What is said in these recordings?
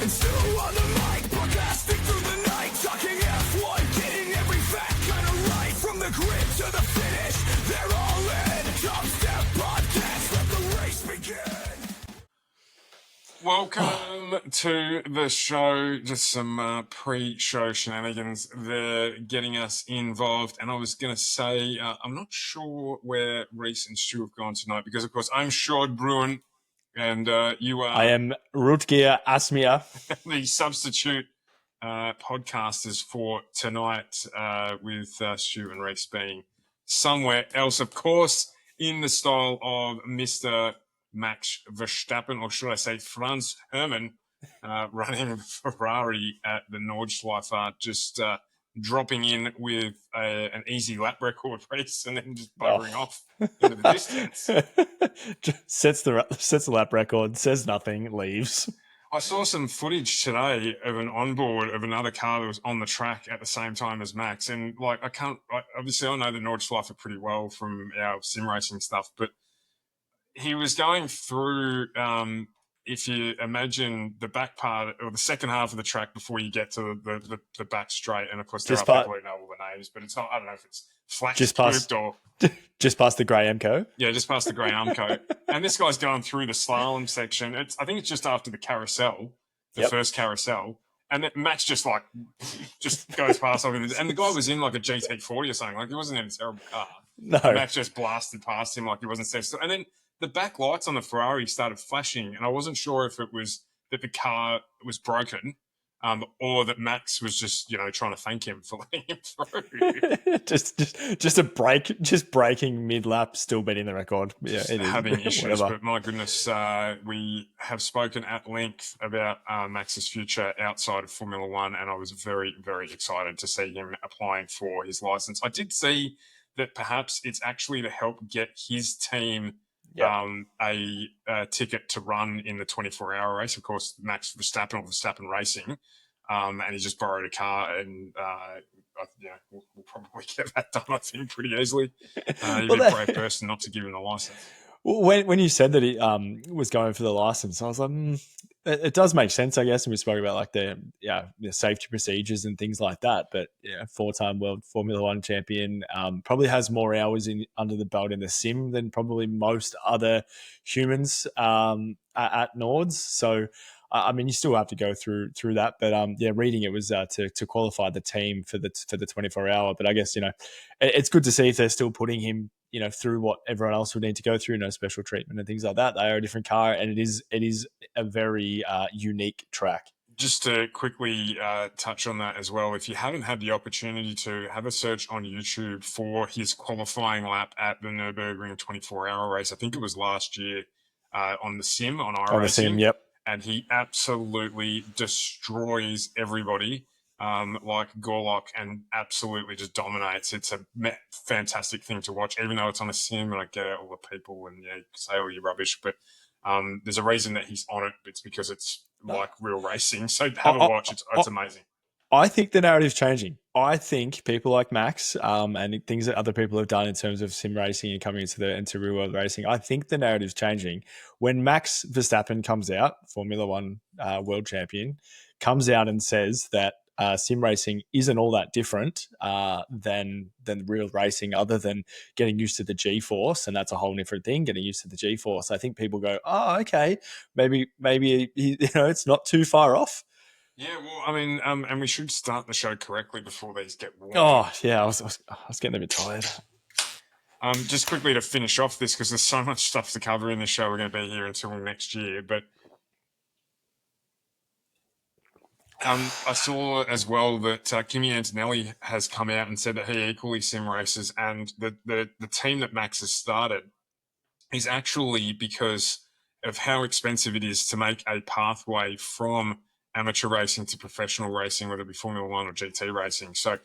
And still on the mic, broadcasting through the night, talking F1, getting every fact kind of right. From the grid to the finish, they're all in. Top Step Podcast, let the race begin. Welcome to the show. Just some pre-show shenanigans. They're getting us involved. And I was going to say, I'm not sure where Reese and Stu have gone tonight because, of course, I'm Shord Bruin and you are... I am Rutger Asmia. the substitute podcasters for tonight with Stu and Reese being somewhere else, of course, in the style of Mr. Max Verstappen, or should I say Franz Hermann, running Ferrari at the Nordschleife, just dropping in with an easy lap record race and then just buggering off into the distance. sets the lap record, says nothing, leaves. I saw some footage today of an onboard of another car that was on the track at the same time as Max. And like, obviously I know the Nordschleife pretty well from our sim racing stuff, but he was going through, if you imagine the back part or the second half of the track before you get to the back straight. And of course, there are people who know all the names, but it's not, I don't know if it's flash scooped or just past the grey Amco. Yeah, just past the grey Amco. And this guy's going through the slalom section. I think it's just after the carousel, the first carousel. And then Max just goes past something. And the guy was in like a GT40 or something. Like, he wasn't in a terrible car. No. And Max just blasted past him like he wasn't safe. And then the back lights on the Ferrari started flashing, and I wasn't sure if it was that the car was broken, or that Max was just, trying to thank him for letting him through. just braking mid-lap, still beating the record. Yeah, it is. Having issues, Whatever. but my goodness, we have spoken at length about Max's future outside of Formula One, and I was very, very excited to see him applying for his license. I did see that perhaps it's actually to help get his team a ticket to run in the 24-hour race. Of course, Max Verstappen or Verstappen Racing, and he just borrowed a car, and we'll probably get that done, I think, pretty easily. He'd be a brave person not to give him the license. When you said that he was going for the license, I was like, it does make sense, I guess. And we spoke about like the safety procedures and things like that. But four-time world Formula One champion, probably has more hours under the belt in the sim than probably most other humans at Nords. So, I mean, you still have to go through that. But reading it was to qualify the team for the 24-hour. But I guess it's good to see if they're still putting him through what everyone else would need to go through, no special treatment and things like that. They are a different car, and it is a very unique track. Just to quickly touch on that as well, if you haven't had the opportunity to have a search on YouTube for his qualifying lap at the Nürburgring 24-hour race, I think it was last year on the sim, on iRacing. On the sim, yep. And he absolutely destroys everybody. Like Gorlock, and absolutely just dominates. It's a fantastic thing to watch, even though it's on a sim, and I get it, all the people and say all your rubbish, but there's a reason that he's on it. It's because it's like real racing. So have a watch. It's amazing. I think the narrative's changing. I think people like Max and things that other people have done in terms of sim racing and coming into real world racing, I think the narrative's changing. When Max Verstappen comes out, Formula One world champion, comes out and says that sim racing isn't all that different than real racing, other than getting used to the G-force, and that's a whole different thing. Getting used to the G-force, I think people go, "Oh, okay, maybe it's not too far off." Yeah, well, I mean, and we should start the show correctly before these get warm. Oh, yeah, I was getting a bit tired. Just quickly to finish off this, because there's so much stuff to cover in the show. We're going to be here until next year, but. I saw as well that Kimi Antonelli has come out and said that he equally sim races, and the team that Max has started is actually because of how expensive it is to make a pathway from amateur racing to professional racing, whether it be Formula One or GT racing. So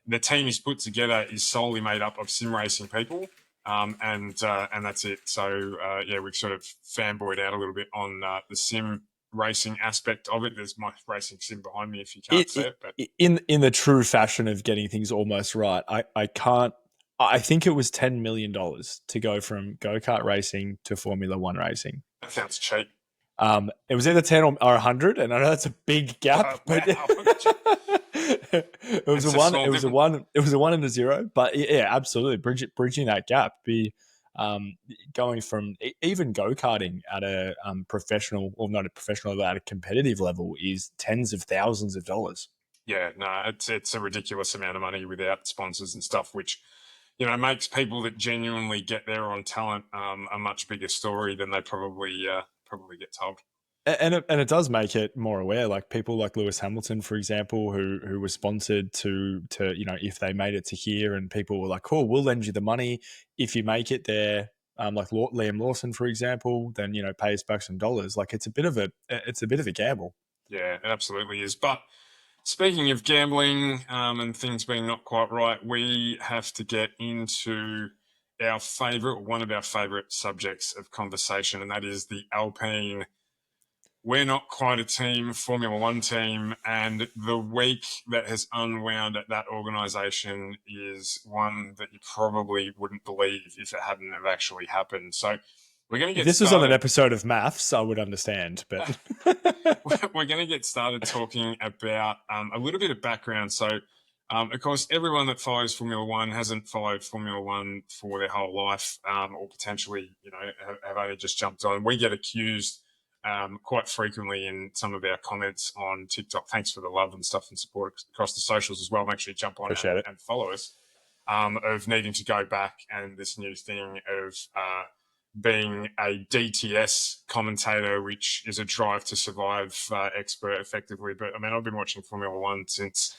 the team he's put together is solely made up of sim racing people, and that's it. So we've sort of fanboyed out a little bit on the sim racing aspect of it. There's my racing sim behind me if you can't see it. But in the true fashion of getting things almost right, I think it was $10 million to go from go-kart racing to Formula One racing. That sounds cheap. It was either 10 or 100, and I know that's a big gap, but Wow. it was It's a a one. small It was a difference. one. It was a 1 and a 0. But yeah, absolutely, bridging that gap. Be going from even go karting at a professional, or not a professional, but at a competitive level is tens of thousands of dollars. Yeah, no, it's a ridiculous amount of money without sponsors and stuff, which makes people that genuinely get there on talent a much bigger story than they probably get told. And it does make it more aware. Like people like Lewis Hamilton, for example, who was sponsored to if they made it to here, and people were like, "Cool, we'll lend you the money if you make it there." Like Liam Lawson, for example, then pay us back some dollars. Like it's a bit of a gamble. Yeah, it absolutely is. But speaking of gambling and things being not quite right, we have to get into one of our favourite subjects of conversation, and that is the Alpine We're Not Quite a Team, Formula One team, and the week that has unwound at that organisation is one that you probably wouldn't believe if it hadn't have actually happened. So we're going to If get this was started. on an episode of Maths, I would understand, but We're going to get started talking about a little bit of background. So, of course, everyone that follows Formula One hasn't followed Formula One for their whole life, or potentially, have only just jumped on. We get accused quite frequently in some of our comments on TikTok. Thanks for the love and stuff and support across the socials as well. Make sure you jump on appreciate it. and follow us. Of needing to go back and this new thing of being a DTS commentator, which is a drive to survive expert effectively. But I mean, I've been watching Formula One since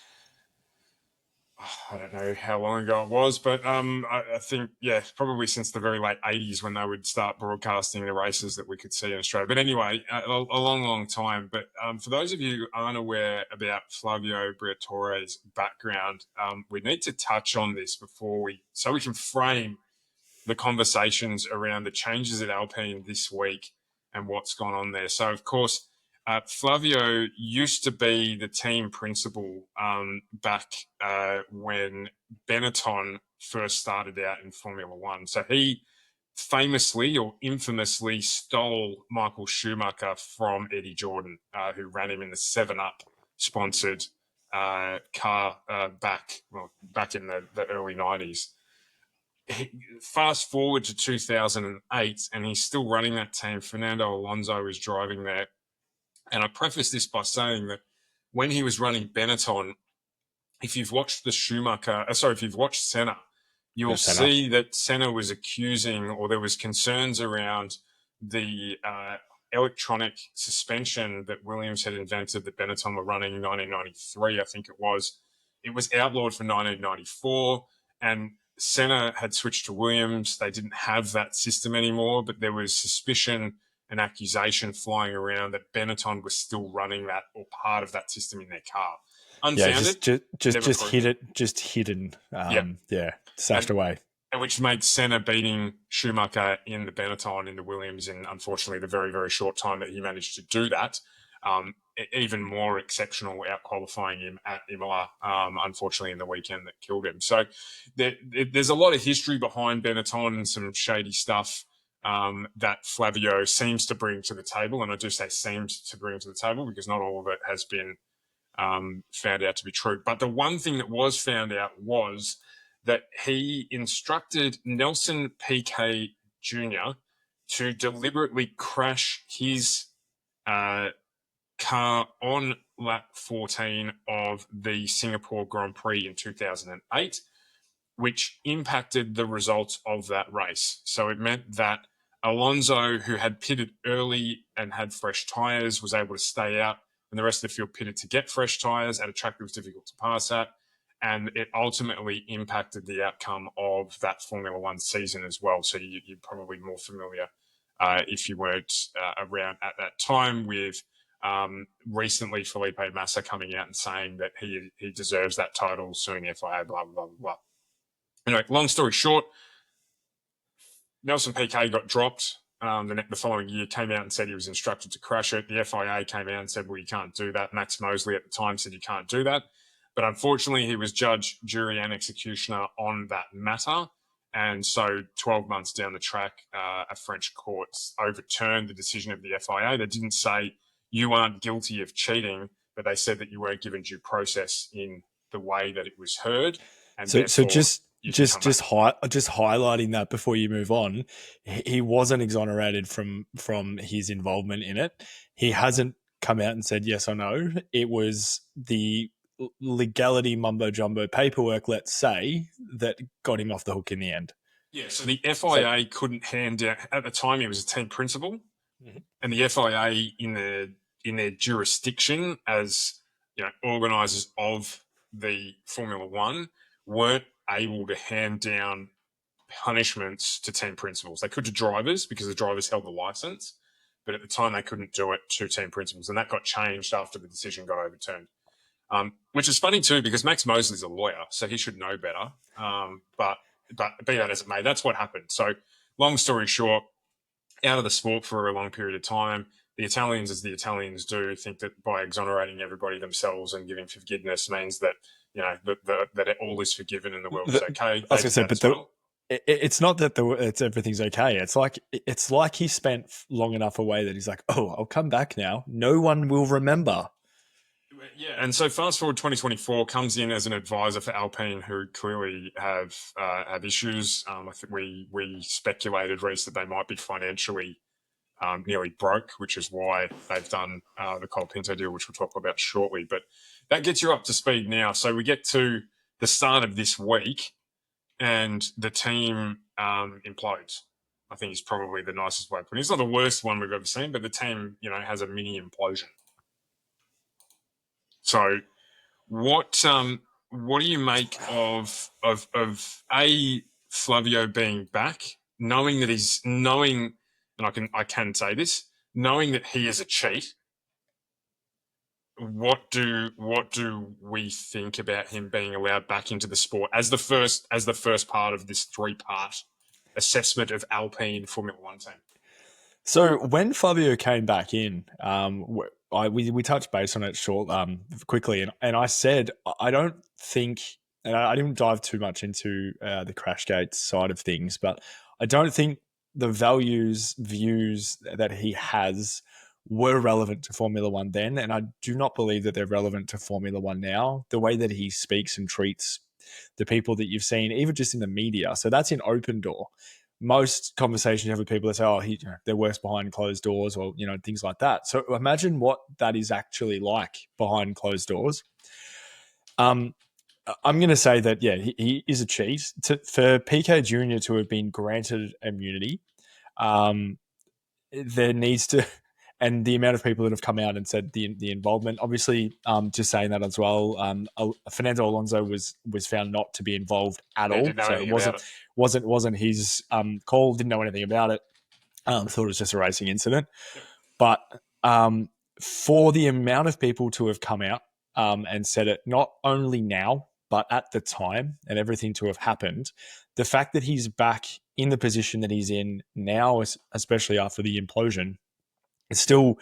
I don't know how long ago it was, but I think, probably since the very late 80s when they would start broadcasting the races that we could see in Australia. But anyway, a long, long time. But for those of you who aren't aware about Flavio Briatore's background, we need to touch on this so we can frame the conversations around the changes at Alpine this week and what's gone on there. So, of course, Flavio used to be the team principal back when Benetton first started out in Formula One. So he famously or infamously stole Michael Schumacher from Eddie Jordan, who ran him in the 7-Up sponsored car back in the early 90s. Fast forward to 2008, and he's still running that team. Fernando Alonso is driving there. And I preface this by saying that when he was running Benetton, if you've watched Senna, you'll see that Senna was accusing, or there was concerns around the electronic suspension that Williams had invented that Benetton were running in 1993, I think it was. It was outlawed for 1994, and Senna had switched to Williams. They didn't have that system anymore, but there was suspicion and accusation flying around that Benetton was still running that or part of that system in their car. Unfounded. Just hidden. Stashed away. And which made Senna beating Schumacher in the Benetton in the Williams in, unfortunately, the very, very short time that he managed to do that. Even more exceptional, out-qualifying him at Imola, unfortunately, in the weekend that killed him. So there's a lot of history behind Benetton and some shady stuff that Flavio seems to bring to the table. And I do say seems to bring to the table because not all of it has been found out to be true. But the one thing that was found out was that he instructed Nelson Piquet Jr. to deliberately crash his car on lap 14 of the Singapore Grand Prix in 2008, which impacted the results of that race. So it meant that Alonso, who had pitted early and had fresh tyres, was able to stay out, and the rest of the field pitted to get fresh tyres at a track that was difficult to pass at. And it ultimately impacted the outcome of that Formula One season as well. So you're probably more familiar if you weren't around at that time with recently Felipe Massa coming out and saying that he deserves that title, suing the FIA, blah, blah, blah, blah. Anyway, long story short, Nelson Piquet got dropped. The following year came out and said he was instructed to crash it. The FIA came out and said, well, you can't do that. Max Mosley at the time said you can't do that. But unfortunately, he was judge, jury, and executioner on that matter. And so 12 months down the track, a French court overturned the decision of the FIA. They didn't say you aren't guilty of cheating, but they said that you weren't given due process in the way that it was heard, and So therefore just you can come back. just highlighting that before you move on, he wasn't exonerated from his involvement in it. He hasn't come out and said yes or no. It was the legality mumbo jumbo paperwork, let's say, that got him off the hook in the end. Yeah, so the FIA couldn't hand down at the time. He was a team principal, and the FIA in their jurisdiction as organisers of the Formula One weren't able to hand down punishments to team principals. They could to drivers because the drivers held the license, but at the time they couldn't do it to team principals, and that got changed after the decision got overturned. Which is funny too, because Max Mosley's a lawyer, so he should know better. But be that as it may, that's what happened. So, long story short, out of the sport for a long period of time, the Italians, as the Italians do, think that by exonerating everybody themselves and giving forgiveness means that that all is forgiven and the world is okay. I was going to say, but it's not that it's everything's okay. It's like he spent long enough away that he's like, oh, I'll come back now. No one will remember. Yeah, and so fast forward 2024 comes in as an advisor for Alpine, who clearly have issues. I think we speculated, Reece, that they might be financially nearly broke, which is why they've done the Colapinto deal, which we'll talk about shortly. But that gets you up to speed now. So we get to the start of this week, and the team implodes. I think is probably the nicest way of putting it. It's not the worst one we've ever seen, but the team, has a mini implosion. So, what do you make of Flavio being back, knowing that and I can say this, knowing that he is a cheat? What do we think about him being allowed back into the sport as the first part of this 3-part assessment of Alpine Formula One team? So when Flavio came back in, we touched base on it quickly, and I said I don't think, and I didn't dive too much into the Crashgate side of things, but I don't think the views that he has were relevant to Formula One then, and I do not believe that they're relevant to Formula One now. The way that he speaks and treats the people that you've seen, even just in the media, so that's an open door. Most conversations you have with people that say, "Oh, they're worse behind closed doors," or things like that. So imagine what that is actually like behind closed doors. I'm going to say that he is a cheat. For PK Junior to have been granted immunity, there needs to, and the amount of people that have come out and said the involvement, obviously, just saying that as well. Fernando Alonso was found not to be involved at all, so it wasn't his call. Didn't know anything about it. Thought it was just a racing incident. Yep. But for the amount of people to have come out and said it, not only now but at the time, and everything to have happened, the fact that he's back in the position that he's in now, especially after the implosion, it still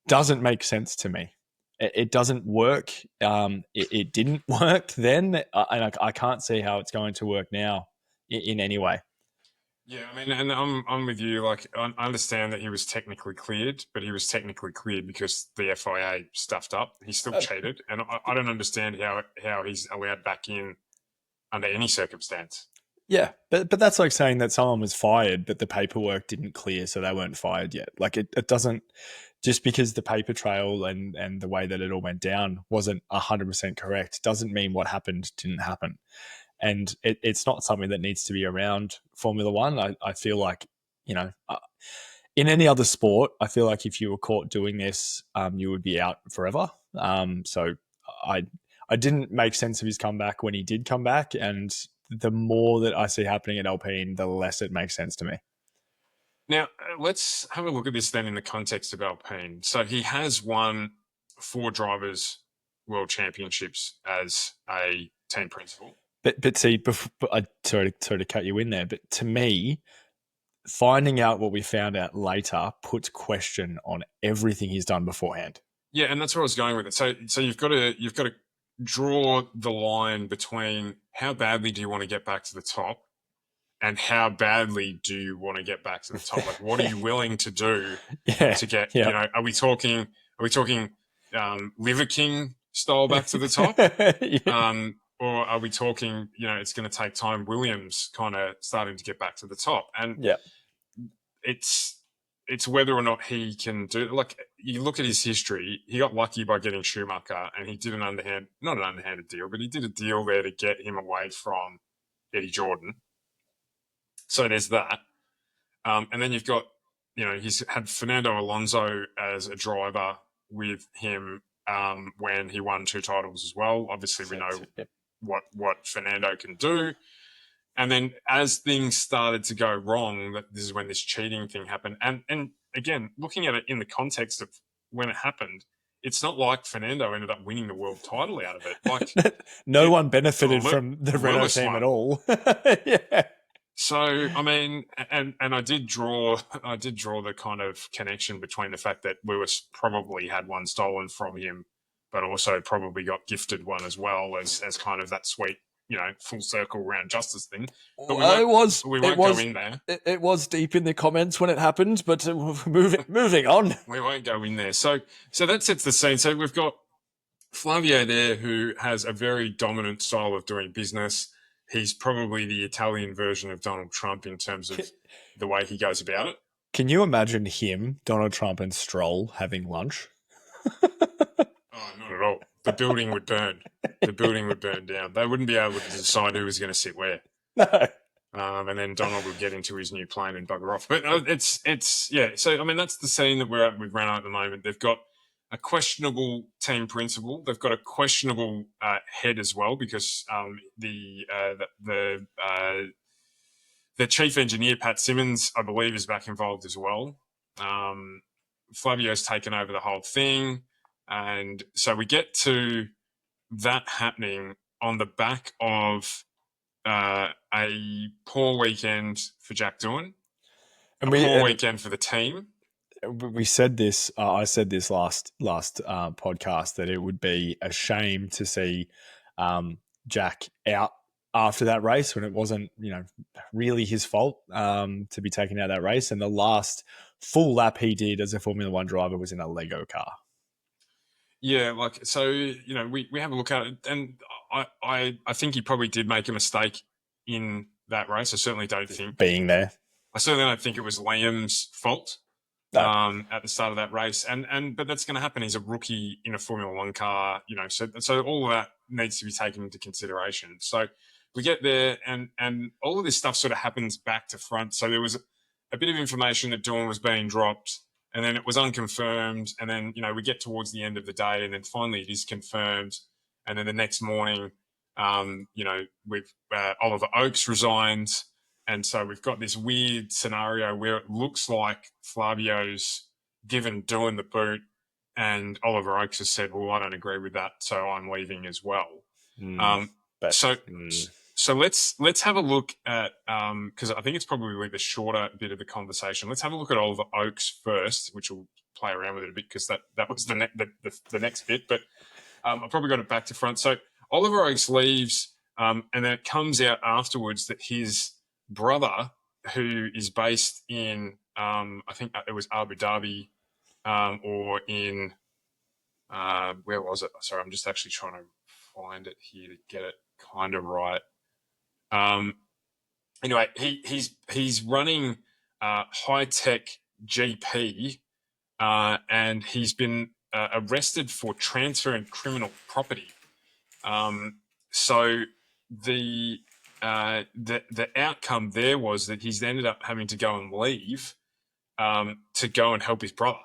doesn't make sense to me. It doesn't work. It didn't work then, and I can't see how it's going to work now in any way. Yeah, I mean, and I'm with you. Like, I understand that he was technically cleared, but he was technically cleared because the FIA stuffed up. He still cheated, and I don't understand how he's allowed back in under any circumstance. Yeah, but that's like saying that someone was fired, but the paperwork didn't clear, so they weren't fired yet. Like, it doesn't, just because the paper trail and the way that it all went down wasn't 100% correct, doesn't mean what happened didn't happen. And it's not something that needs to be around Formula One. I feel like, in any other sport, I feel like if you were caught doing this, you would be out forever. So I didn't make sense of his comeback when he did come back, and the more that I see happening at Alpine, the less it makes sense to me. Now, let's have a look at this then in the context of Alpine. So he has won 4 drivers' world championships as a team principal. But see, sorry to cut you in there, but to me, finding out what we found out later puts question on everything he's done beforehand. Yeah, and that's where I was going with it. So you've got to draw the line between how badly do you want to get back to the top, and how badly do you want to get back to the top? Like, what are you willing to do Yeah. to get? Yeah. You know, are we talking Liver King style back to the top? Yeah. Or are we talking, you know, it's going to take time, Williams kind of starting to get back to the top? And Yeah. it's whether or not he can do it. Like, you look at his history, he got lucky by getting Schumacher, and he did not an underhanded deal, but he did a deal there to get him away from Eddie Jordan. So there's that. And then you've got, you know, he's had Fernando Alonso as a driver with him when he won 2 titles as well. Obviously, we know what Fernando can do. And then as things started to go wrong, that this is when this cheating thing happened. And again, looking at it in the context of when it happened, it's not like Fernando ended up winning the world title out of it. Like, no one benefited from the Renault Lewis team won. at all. Yeah. So, I mean, and I did draw the kind of connection between the fact that Lewis probably had one stolen from him, but also probably got gifted one as well as kind of that sweet, you know, full circle round justice thing. But we won't go in there. It was deep in the comments when it happened, but moving on. We won't go in there. So that sets the scene. So we've got Flavio there, who has a very dominant style of doing business. He's probably the Italian version of Donald Trump in terms of the way he goes about it. Can you imagine him, Donald Trump, and Stroll having lunch? Oh, not at all. The building would burn. The building would burn down. They wouldn't be able to decide who was going to sit where. No. And then Donald would get into his new plane and bugger off. But it's yeah. So, I mean, that's the scene that we're at with Renault at the moment. They've got a questionable team principal. They've got a questionable head as well, because the chief engineer, Pat Simmons, I believe, is back involved as well. Flavio's taken over the whole thing. And so we get to that happening on the back of a poor weekend for Jack Doohan, and a poor weekend for the team. We said this. I said this last podcast, that it would be a shame to see Jack out after that race when it wasn't, you know, really his fault to be taken out of that race. And the last full lap he did as a Formula One driver was in a Lego car. Yeah, like, so, you know, we have a look at it, and I think he probably did make a mistake in that race. I certainly don't think being there. I certainly don't think it was Liam's fault. No. At the start of that race, but that's going to happen. He's a rookie in a Formula One car, you know. So all of that needs to be taken into consideration. So we get there, and all of this stuff sort of happens back to front. So there was a bit of information that Dawn was being dropped, and then it was unconfirmed, and then, you know, we get towards the end of the day, and then finally it is confirmed, and then the next morning, you know, with Oliver Oakes resigns. And so we've got this weird scenario where it looks like Flavio's given Doohan the boot, and Oliver Oakes has said, well, I don't agree with that, so I'm leaving as well. So let's have a look at, because I think it's probably the shorter bit of the conversation. Let's have a look at Oliver Oakes first, which will play around with it a bit, because that was the next bit. But I've probably got it back to front. So Oliver Oakes leaves, and then it comes out afterwards that his brother, who is based in, I think it was Abu Dhabi, or in, where was it? Sorry, I'm just actually trying to find it here to get it kind of right. Anyway, he's running high tech GP, and he's been arrested for transferring criminal property. So the outcome there was that he's ended up having to go and leave to go and help his brother,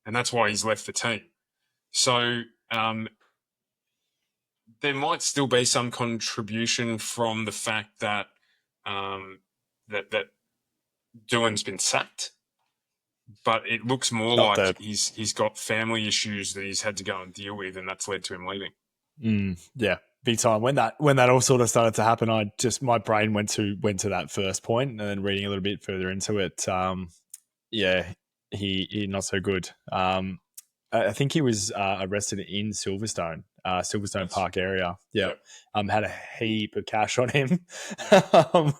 and that's why he's left the team. So there might still be some contribution from the fact that that Doohan's been sacked, but it looks more like he's got family issues that he's had to go and deal with, and that's led to him leaving. Yeah, big time. When that all sort of started to happen, my brain went to that first point, and then reading a little bit further into it, he not so good. I think he was arrested in Silverstone Silverstone Park area. Yeah. Yep. Had a heap of cash on him,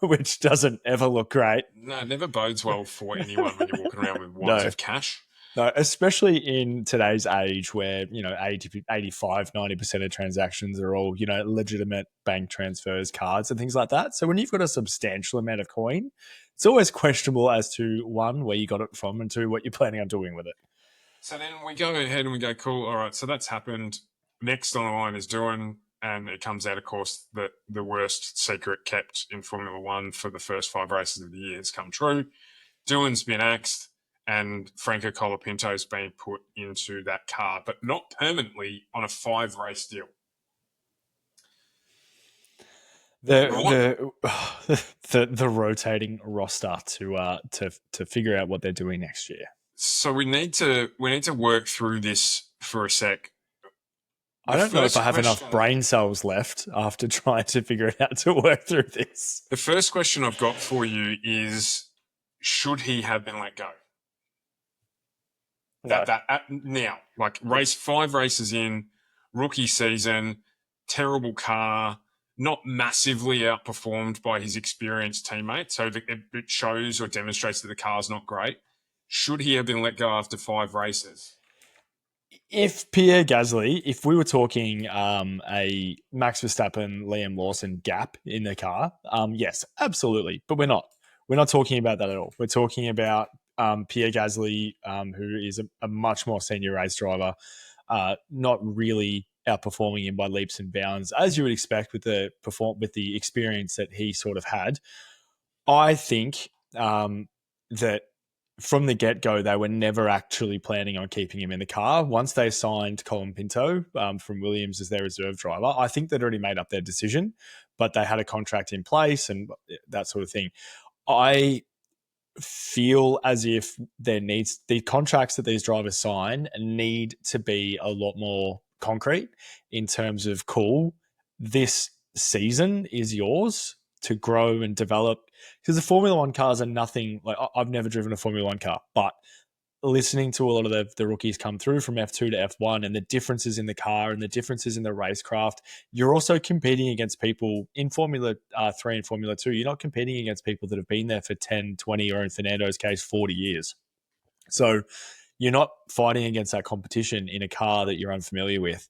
which doesn't ever look great. No, it never bodes well for anyone when you're walking around with wads No. of cash. No, especially in today's age where, 85, 90% of transactions are all, legitimate bank transfers, cards and things like that. So when you've got a substantial amount of coin, it's always questionable as to, one, where you got it from, and two, what you're planning on doing with it. So then we go ahead and we go, cool, all right, so that's happened. Next on the line is Doohan, and it comes out, of course, that the worst secret kept in Formula One for the first 5 races of the year has come true. Doohan's been axed, and Franco Colapinto's been put into that car, but not permanently on a 5-race deal. The rotating roster to figure out what they're doing next year. So we need to work through this for a sec. I don't know if I have enough brain cells left after trying to figure out to work through this. The first question I've got for you is, should he have been let go? No. Now, like 5 races in, rookie season, terrible car, not massively outperformed by his experienced teammate. So it shows or demonstrates that the car's not great. Should he have been let go after 5 races? If Pierre Gasly, if we were talking a Max Verstappen, Liam Lawson gap in the car, yes, absolutely. But we're not. We're not talking about that at all. We're talking about Pierre Gasly, who is a much more senior race driver, not really outperforming him by leaps and bounds, as you would expect with the experience that he sort of had. I think that from the get-go, they were never actually planning on keeping him in the car. Once they signed Colin Pinto from Williams as their reserve driver, I think they'd already made up their decision, but they had a contract in place and that sort of thing. I feel as if the contracts that these drivers sign need to be a lot more concrete in terms of, cool, this season is yours to grow and develop, because the Formula One cars are nothing like, I've never driven a Formula One car, but listening to a lot of the rookies come through from F2 to F1 and the differences in the car and the differences in the racecraft, you're also competing against people in Formula 3 and Formula 2. You're not competing against people that have been there for 10, 20, or in Fernando's case, 40 years. So you're not fighting against that competition in a car that you're unfamiliar with.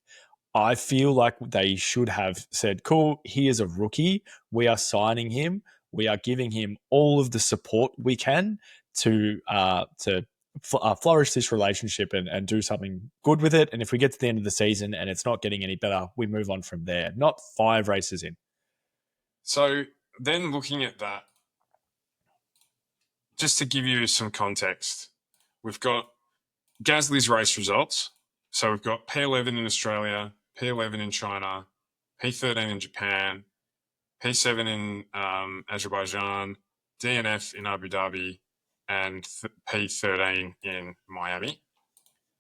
I feel like they should have said, cool, he is a rookie. We are signing him. We are giving him all of the support we can to flourish this relationship and do something good with it. And if we get to the end of the season and it's not getting any better, we move on from there, not 5 races in. So then looking at that, just to give you some context, we've got Gasly's race results. So we've got P11 in Australia, P11 in China, P13 in Japan, P7 in Azerbaijan, DNF in Abu Dhabi, and P13 in Miami.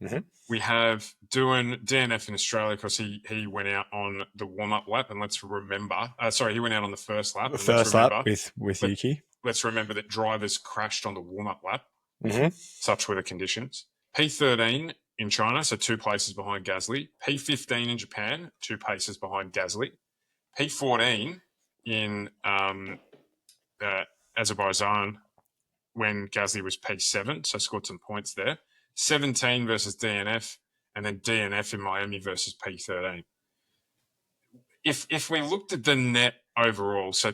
Mm-hmm. We have Doohan DNF in Australia because he went out on the warm-up lap, and let's remember, he went out on the first lap. The first lap with Yuki. Let's remember that drivers crashed on the warm-up lap. Mm-hmm. Such were the conditions. P13 in China, so 2 places behind Gasly. P15 in Japan, 2 places behind Gasly. P14 in Azerbaijan when Gasly was P7, so scored some points there. 17 versus DNF, and then DNF in Miami versus P13. If we looked at the net overall, so,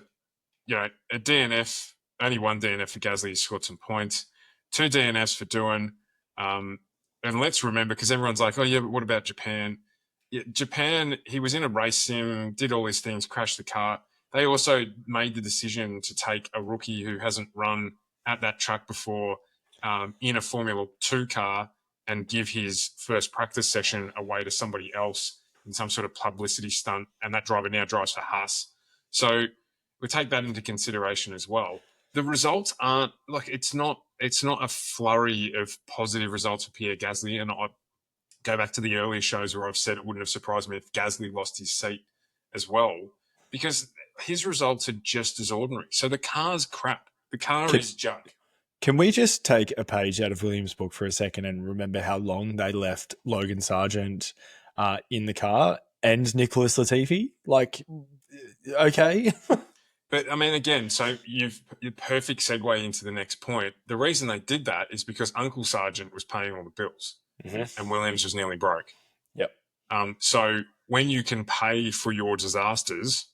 a DNF, only 1 DNF for Gasly, scored some points. 2 DNFs for Doohan. And let's remember, because everyone's like, oh, yeah, but what about Japan? Yeah, Japan, he was in a race sim, did all these things, crashed the car. They also made the decision to take a rookie who hasn't run at that track before in a Formula 2 car and give his first practice session away to somebody else in some sort of publicity stunt. And that driver now drives for Haas. So we take that into consideration as well. The results aren't like it's not a flurry of positive results for Pierre Gasly. And I go back to the earlier shows where I've said it wouldn't have surprised me if Gasly lost his seat as well, because his results are just as ordinary. So the car's crap. The car is junk. Can we just take a page out of Williams' book for a second and remember how long they left Logan Sargent in the car? and Nicholas Latifi. Like, okay. But I mean, again, so your perfect segue into the next point. The reason they did that is because Uncle Sargent was paying all the bills, and Williams was nearly broke. Yep. So when you can pay for your disasters,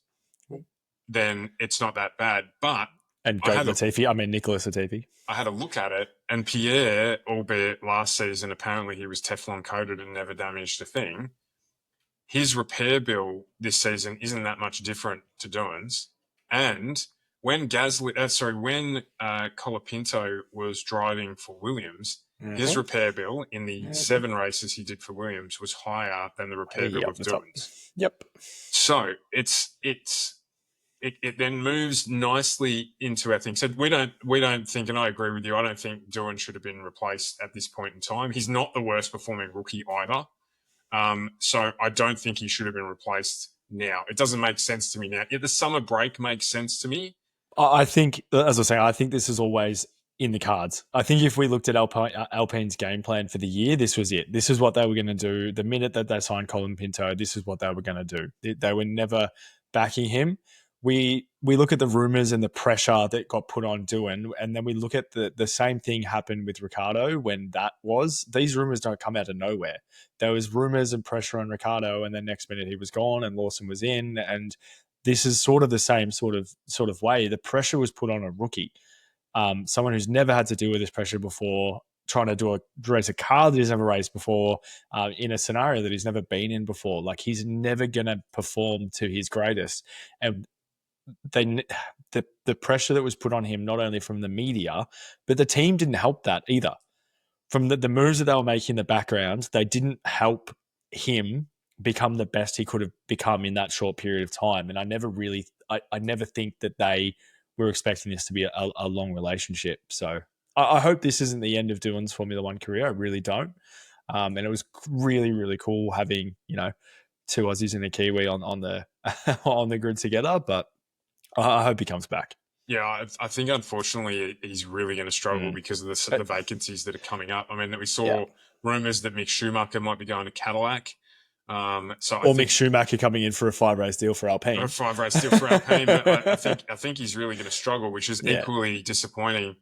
then it's not that bad. But And Nicholas Latifi. I had a look at it, and Pierre, albeit last season, apparently he was Teflon coated and never damaged a thing. His repair bill this season isn't that much different to Doohan's. And when Colapinto was driving for Williams, his repair bill in the 7 races he did for Williams was higher than the repair bill of Doohan's. Yep. So it then moves nicely into our thing. So we don't think, and I agree with you, I don't think Doohan should have been replaced at this point in time. He's not the worst performing rookie either. So I don't think he should have been replaced now. It doesn't make sense to me now. The summer break makes sense to me. I think, as I was saying, I think this is always in the cards. I think if we looked at Alpine's game plan for the year, this was it. This is what they were going to do. The minute that they signed Colin Pinto, this is what they were going to do. They were never backing him. We look at the rumors and the pressure that got put on Doohan, and then we look at the same thing happened with Ricciardo when that was. These rumors don't come out of nowhere. There was rumors and pressure on Ricciardo, and then next minute he was gone and Lawson was in, and this is sort of the same sort of way. The pressure was put on a rookie, someone who's never had to deal with this pressure before, trying to race a car that he's never raced before, in a scenario that he's never been in before. Like, he's never going to perform to his greatest, and the pressure that was put on him, not only from the media, but the team didn't help that either. From the moves that they were making in the background, they didn't help him become the best he could have become in that short period of time. And I never think that they were expecting this to be a long relationship. So I hope this isn't the end of Doohan's Formula One career. I really don't. And it was really, really cool having, 2 Aussies and a Kiwi on the on the grid together. But I hope he comes back. Yeah, I think unfortunately he's really going to struggle because of the vacancies that are coming up. I mean, we saw rumours that Mick Schumacher might be going to Cadillac. Mick Schumacher coming in for a 5-race deal for Alpine. A 5-race deal for Alpine. But I think he's really going to struggle, which is equally disappointing.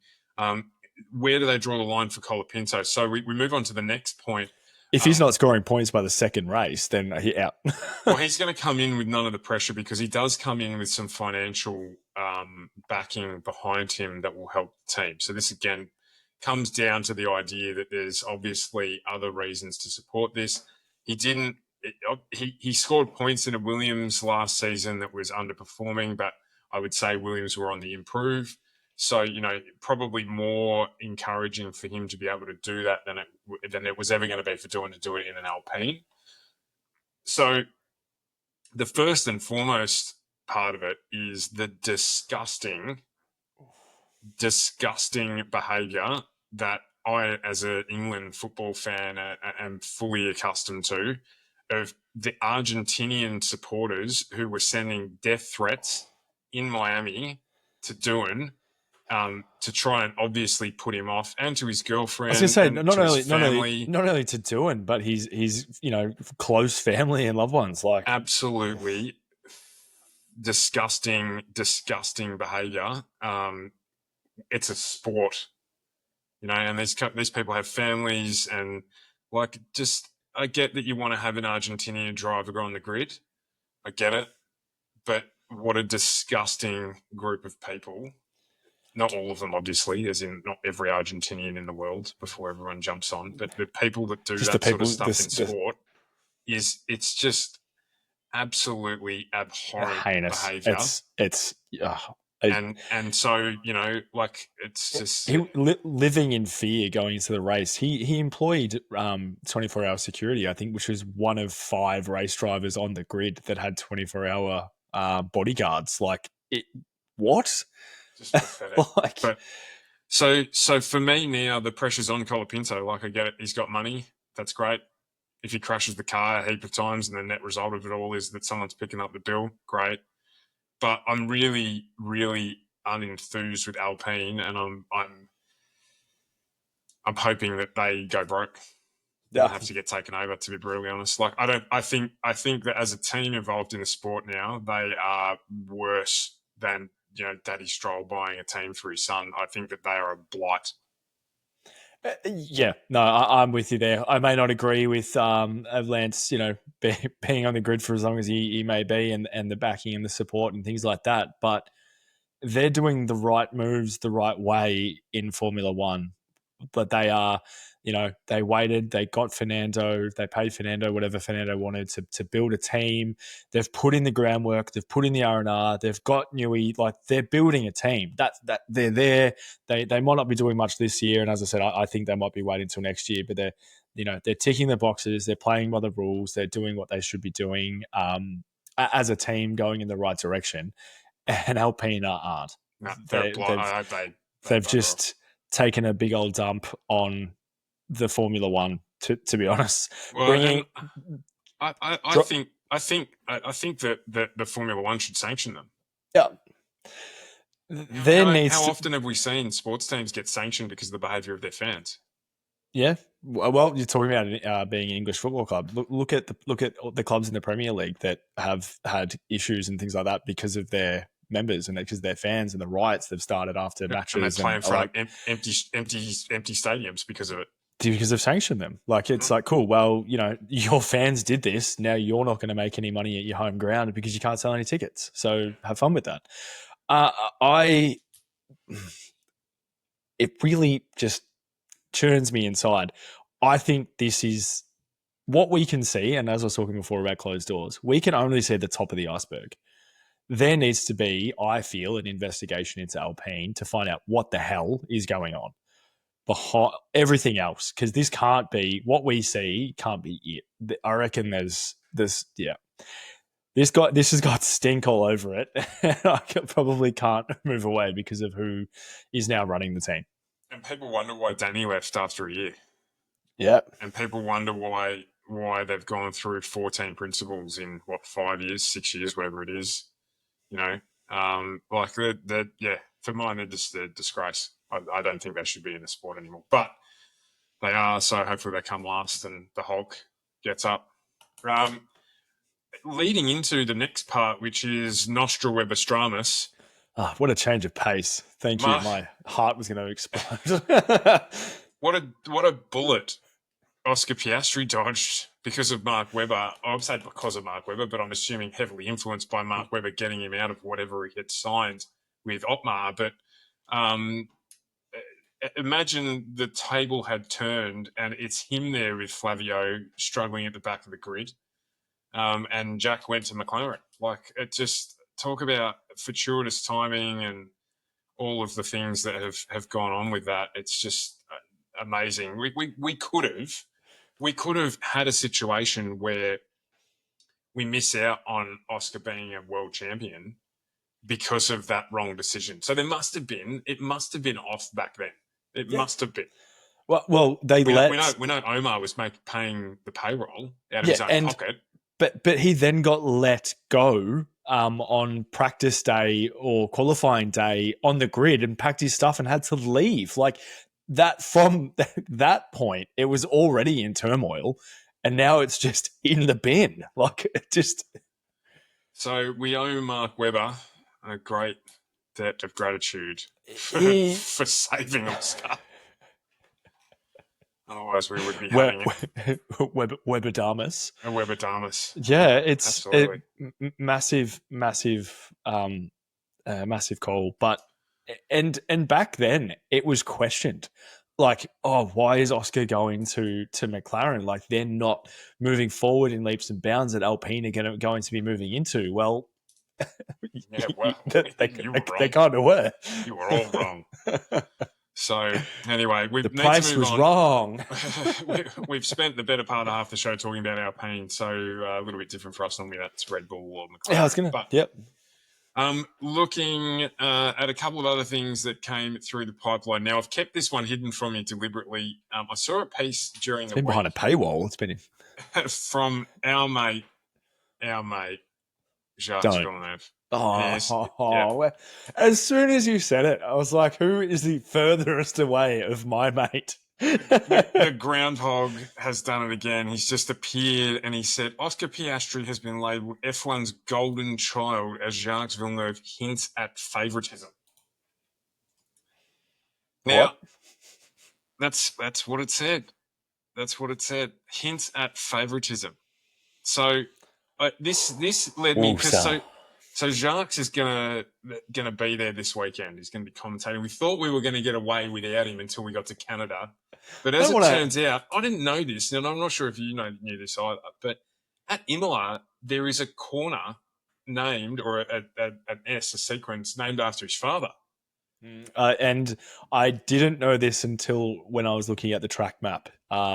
Where do they draw the line for Colapinto? So we move on to the next point. If he's not scoring points by the second race, then he's out. Well, he's going to come in with none of the pressure because he does come in with some financial backing behind him that will help the team. So this, again, comes down to the idea that there's obviously other reasons to support this. He scored points in a Williams last season that was underperforming, but I would say Williams were on the improve. So, probably more encouraging for him to be able to do that than it was ever going to be for Doohan to do it in an Alpine. So the first and foremost part of it is the disgusting behaviour that I, as an England football fan, am fully accustomed to, of the Argentinian supporters who were sending death threats in Miami to Doohan, to try and obviously put him off, and to his girlfriend. I was going to say, not only to Doohan, but his close family and loved ones. Like, absolutely disgusting behaviour. It's a sport, and these people have families, and I get that you want to have an Argentinian driver on the grid. I get it, but what a disgusting group of people. Not all of them, obviously, as in not every Argentinian in the world before everyone jumps on, but the people that do that sort of stuff in sport, it's just absolutely abhorrent heinous behaviour. And so, it's just... living in fear going into the race. He employed 24-hour security, I think, which was one of 5 race drivers on the grid that had 24-hour bodyguards. What? Just pathetic. But so for me now, the pressure's on Colapinto. I get it. He's got money. That's great. If he crashes the car a heap of times and the net result of it all is that someone's picking up the bill, great. But I'm really, really unenthused with Alpine, and I'm hoping that they go broke they'll have to get taken over. To be brutally honest, like I think that as a team involved in the sport now, they are worse than Daddy Stroll buying a team for his son. I think that they are a blight. Yeah, no, I'm with you there. I may not agree with Lance, being on the grid for as long as he may be, and the backing and the support and things like that. But they're doing the right moves the right way in Formula One. But they are, they waited, they got Fernando, they paid Fernando whatever Fernando wanted to build a team. They've put in the groundwork, they've put in the R&R, they've got Newey, like they're building a team. That they're there. They might not be doing much this year, and as I said, I think they might be waiting until next year. But they're ticking the boxes, they're playing by the rules, they're doing what they should be doing as a team, going in the right direction. And Alpine aren't. No, they've just taken a big old dump on the Formula One. To be honest, well, I think that the Formula One should sanction them. Yeah. How often have we seen sports teams get sanctioned because of the behaviour of their fans? Yeah, well, you're talking about being an English football club. Look at the clubs in the Premier League that have had issues and things like that because of their members and because their fans and the riots they've started after matches. And they play in front of empty stadiums because of it. Because they've sanctioned them. Like, it's like, cool, well, your fans did this. Now you're not going to make any money at your home ground because you can't sell any tickets. So have fun with that. It really just churns me inside. I think this is what we can see. And as I was talking before about closed doors, we can only see the top of the iceberg. There needs to be, I feel, an investigation into Alpine to find out what the hell is going on behind everything else. Because this can't be what we see. Can't be it. I reckon there's this has got stink all over it. I probably can't move away because of who is now running the team. And people wonder why Danny left after a year. Yeah. And people wonder why they've gone through 14 principals in 5 years, 6 years, whatever it is. For mine, they're just a disgrace. I don't think they should be in the sport anymore, but they are. So hopefully they come last and the Hulk gets up. Leading into the next part, which is Nostradamus. Oh, what a change of pace. Thank you. My heart was going to explode. What a bullet Oscar Piastri dodged because of Mark Webber. I've said because of Mark Webber, but I'm assuming heavily influenced by Mark Webber getting him out of whatever he had signed with Otmar. But imagine the table had turned and it's him there with Flavio struggling at the back of the grid. And Jack went to McLaren. Like, it just talk about fortuitous timing and all of the things that have gone on with that. It's just amazing. We could have had a situation where we miss out on Oscar being a world champion because of that wrong decision. So it must have been off back then. It must have been. Well, we know Omar was paying the payroll out of his own pocket. But he then got let go on practice day or qualifying day on the grid and packed his stuff and had to leave. Like that, from that point, it was already in turmoil, and now it's just in the bin. Like, it just. So we owe Mark Webber a great debt of gratitude for saving Oscar. Otherwise, we would be having it. Webberdamus. A Webberdamus. Yeah, it's massive call. But and back then it was questioned, like, oh, why is Oscar going to McLaren? Like, they're not moving forward in leaps and bounds that Alpine are going to be moving into. Well, they kind of were. You were all wrong. So anyway, the place was wrong. We've spent the better part of half the show talking about Alpine, so a little bit different for us. Normally that's Red Bull or McLaren. Yeah, I was going to. Yep. Looking at a couple of other things that came through the pipeline. Now, I've kept this one hidden from you deliberately. I saw a piece during the week behind a paywall. It's been from our mate, Jacques Villeneuve. As soon as you said it, I was like, who is the furthest away of my mate? The groundhog has done it again. He's just appeared and he said Oscar Piastri has been labelled F1's golden child as Jacques Villeneuve hints at favouritism. Now, What? that's what it said. That's what it said. Hints at favouritism. So this led me because so Jacques is gonna be there this weekend. He's gonna be commentating. We thought we were gonna get away without him until we got to Canada, but as it turns out, I didn't know this, and I'm not sure if you knew this either. But at Imola, there is a corner named, or a sequence named after his father. And I didn't know this until when I was looking at the track map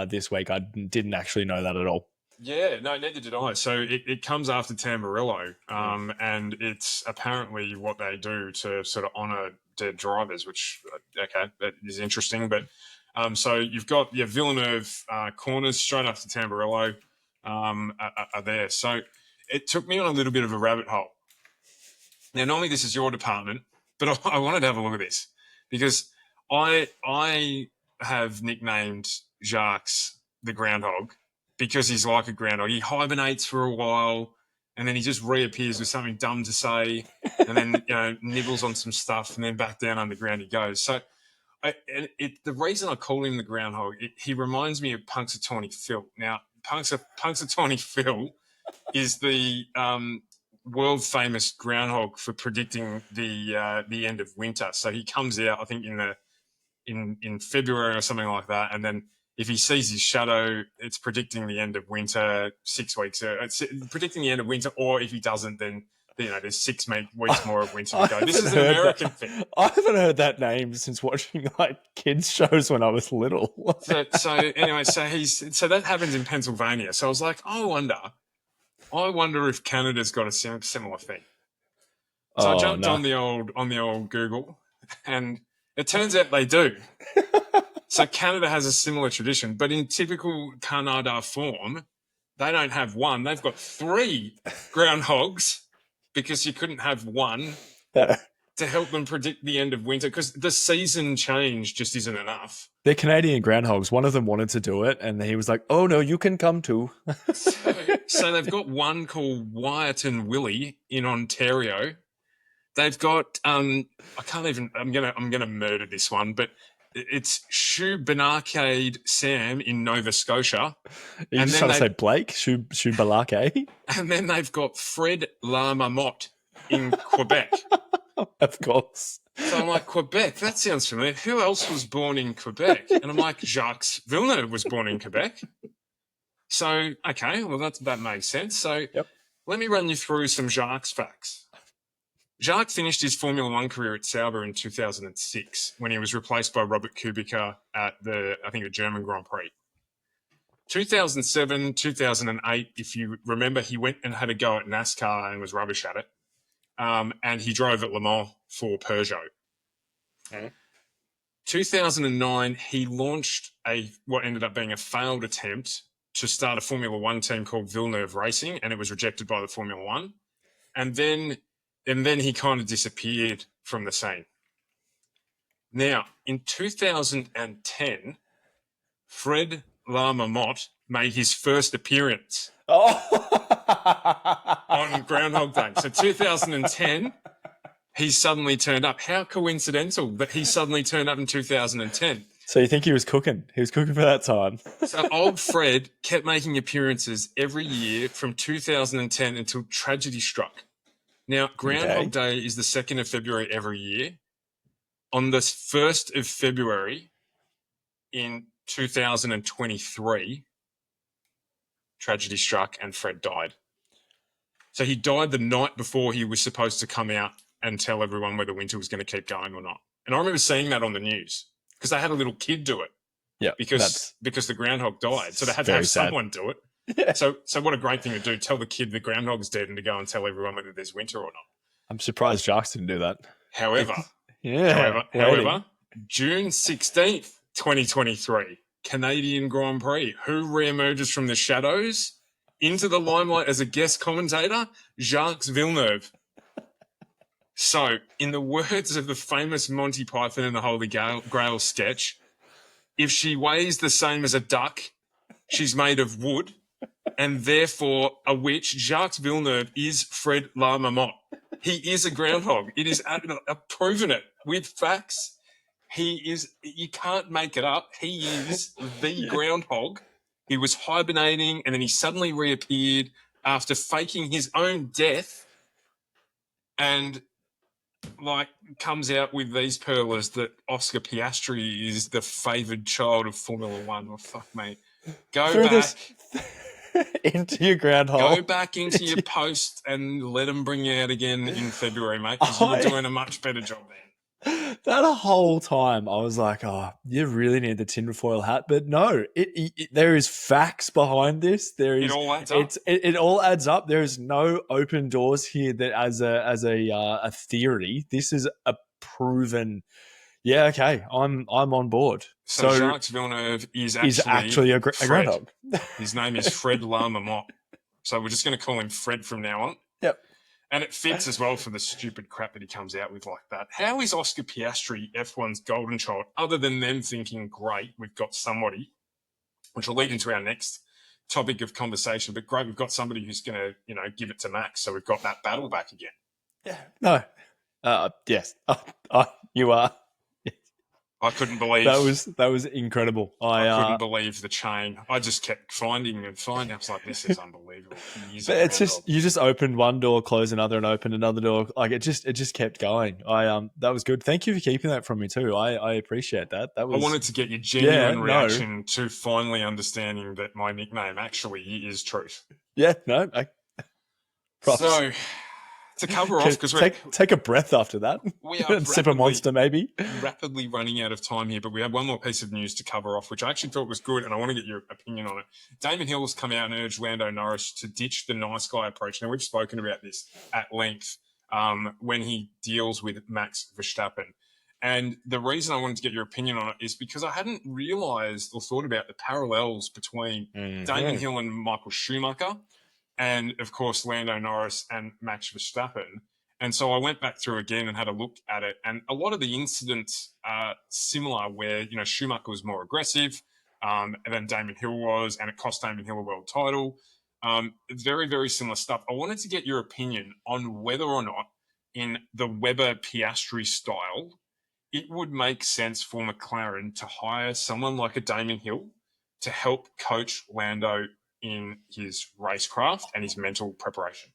this week. I didn't actually know that at all. Yeah, no, neither did I. So it comes after Tamburello, and it's apparently what they do to sort of honour dead drivers, which, okay, that is interesting. But so you've got your Villeneuve corners straight after Tamburello are there. So it took me on a little bit of a rabbit hole. Now, normally this is your department, but I wanted to have a look at this because I have nicknamed Jacques the groundhog because he's like a groundhog. He hibernates for a while and then he just reappears with something dumb to say and then, nibbles on some stuff and then back down underground he goes. So the reason I call him the groundhog, he reminds me of Punxsutawney Phil. Now, Punxsutawney Phil is the world famous groundhog for predicting the end of winter. So he comes out, I think, in February or something like that, and then if he sees his shadow, it's predicting the end of winter 6 weeks. It's predicting the end of winter, or if he doesn't, then there's 6 weeks more of winter to go. This is an American thing. I haven't heard that name since watching kids shows when I was little. so anyway, so that happens in Pennsylvania. So I was like, I wonder if Canada's got a similar thing. So I jumped on the old Google, and it turns out they do. So Canada has a similar tradition, but in typical Canada form, they don't have one. They've got 3 groundhogs because you couldn't have one to help them predict the end of winter because the season change just isn't enough. They're Canadian groundhogs. One of them wanted to do it, and he was like, "Oh no, you can come too." So they've got one called Wyatt and Willie in Ontario. They've got I'm gonna murder this one, but it's Shubenarcade Sam in Nova Scotia. You just trying to say Blake Shubenarcade? And then they've got Fred la Marmotte in Quebec. Of course. So I'm like, Quebec, that sounds familiar. Who else was born in Quebec? And I'm like, Jacques Villeneuve was born in Quebec. So, okay, well, that makes sense. So Let me run you through some Jacques facts. Jacques finished his Formula One career at Sauber in 2006 when he was replaced by Robert Kubica at the German Grand Prix. 2007, 2008, if you remember, he went and had a go at NASCAR and was rubbish at it. And he drove at Le Mans for Peugeot. Okay. 2009, he launched what ended up being a failed attempt to start a Formula One team called Villeneuve Racing, and it was rejected by the Formula One. And then he kind of disappeared from the scene. Now, in 2010, Fred la Marmotte made his first appearance on Groundhog Day. So 2010, he suddenly turned up. How coincidental that he suddenly turned up in 2010. So you think he was cooking? He was cooking for that time. So old Fred kept making appearances every year from 2010 until tragedy struck. Now, Groundhog Day is the 2nd of February every year. On the 1st of February in 2023, tragedy struck and Fred died. So he died the night before he was supposed to come out and tell everyone whether winter was going to keep going or not. And I remember seeing that on the news because they had a little kid do it. Yeah, because the groundhog died. So they had to have someone do it. Yeah. So what a great thing to do, tell the kid the groundhog's dead and to go and tell everyone whether there's winter or not. I'm surprised Jacques didn't do that. However, June 16th, 2023, Canadian Grand Prix. Who reemerges from the shadows into the limelight as a guest commentator? Jacques Villeneuve. So, in the words of the famous Monty Python and the Holy Grail sketch, If she weighs the same as a duck, she's made of wood, and therefore a witch. Jacques Villeneuve is Fred la Marmotte. He is a groundhog. It is I've proven it with facts. He is. You can't make it up. He is the groundhog. He was hibernating, and then he suddenly reappeared after faking his own death, and comes out with these pearlers that Oscar Piastri is the favoured child of Formula One. Well, fuck me. Go back into your groundhog. Go back into your post and let them bring you out again in February, mate, because you were doing a much better job then. That whole time, I was like, oh, you really need the tinfoil hat. But no, there is facts behind this. It all adds up. It all adds up. There is no open doors here that as a theory. This is a proven. Yeah, okay, I'm on board. So Jacques Villeneuve is actually a groundhog. His name is Fred la Marmotte. So we're just going to call him Fred from now on. Yep. And it fits as well for the stupid crap that he comes out with like that. How is Oscar Piastri F1's golden child, other than them thinking, great, we've got somebody, which will lead into our next topic of conversation, but great, we've got somebody who's going to, give it to Max, so we've got that battle back again. Yeah. No. Yes. You are. I couldn't believe that was incredible. I couldn't believe the chain. I just kept finding. I was like, this is unbelievable. But it's just you just opened one door, closed another, and opened another door. Like it just kept going. That was good. Thank you for keeping that from me too. I appreciate that. I wanted to get your genuine reaction to finally understanding that my nickname actually is Truth. Yeah. No. Props. So. To cover off, because take a breath after that. We are sip a monster, maybe. Rapidly running out of time here, but we have one more piece of news to cover off, which I actually thought was good, and I want to get your opinion on it. Damon Hill has come out and urged Lando Norris to ditch the nice guy approach. Now, we've spoken about this at length when he deals with Max Verstappen. And the reason I wanted to get your opinion on it is because I hadn't realised or thought about the parallels between Damon Hill and Michael Schumacher, and, of course, Lando Norris and Max Verstappen. And so I went back through again and had a look at it. And a lot of the incidents are similar where, Schumacher was more aggressive and then Damon Hill was, and it cost Damon Hill a world title. Very, very similar stuff. I wanted to get your opinion on whether or not in the Webber-Piastri style, it would make sense for McLaren to hire someone like a Damon Hill to help coach Lando in his racecraft and his mental preparation.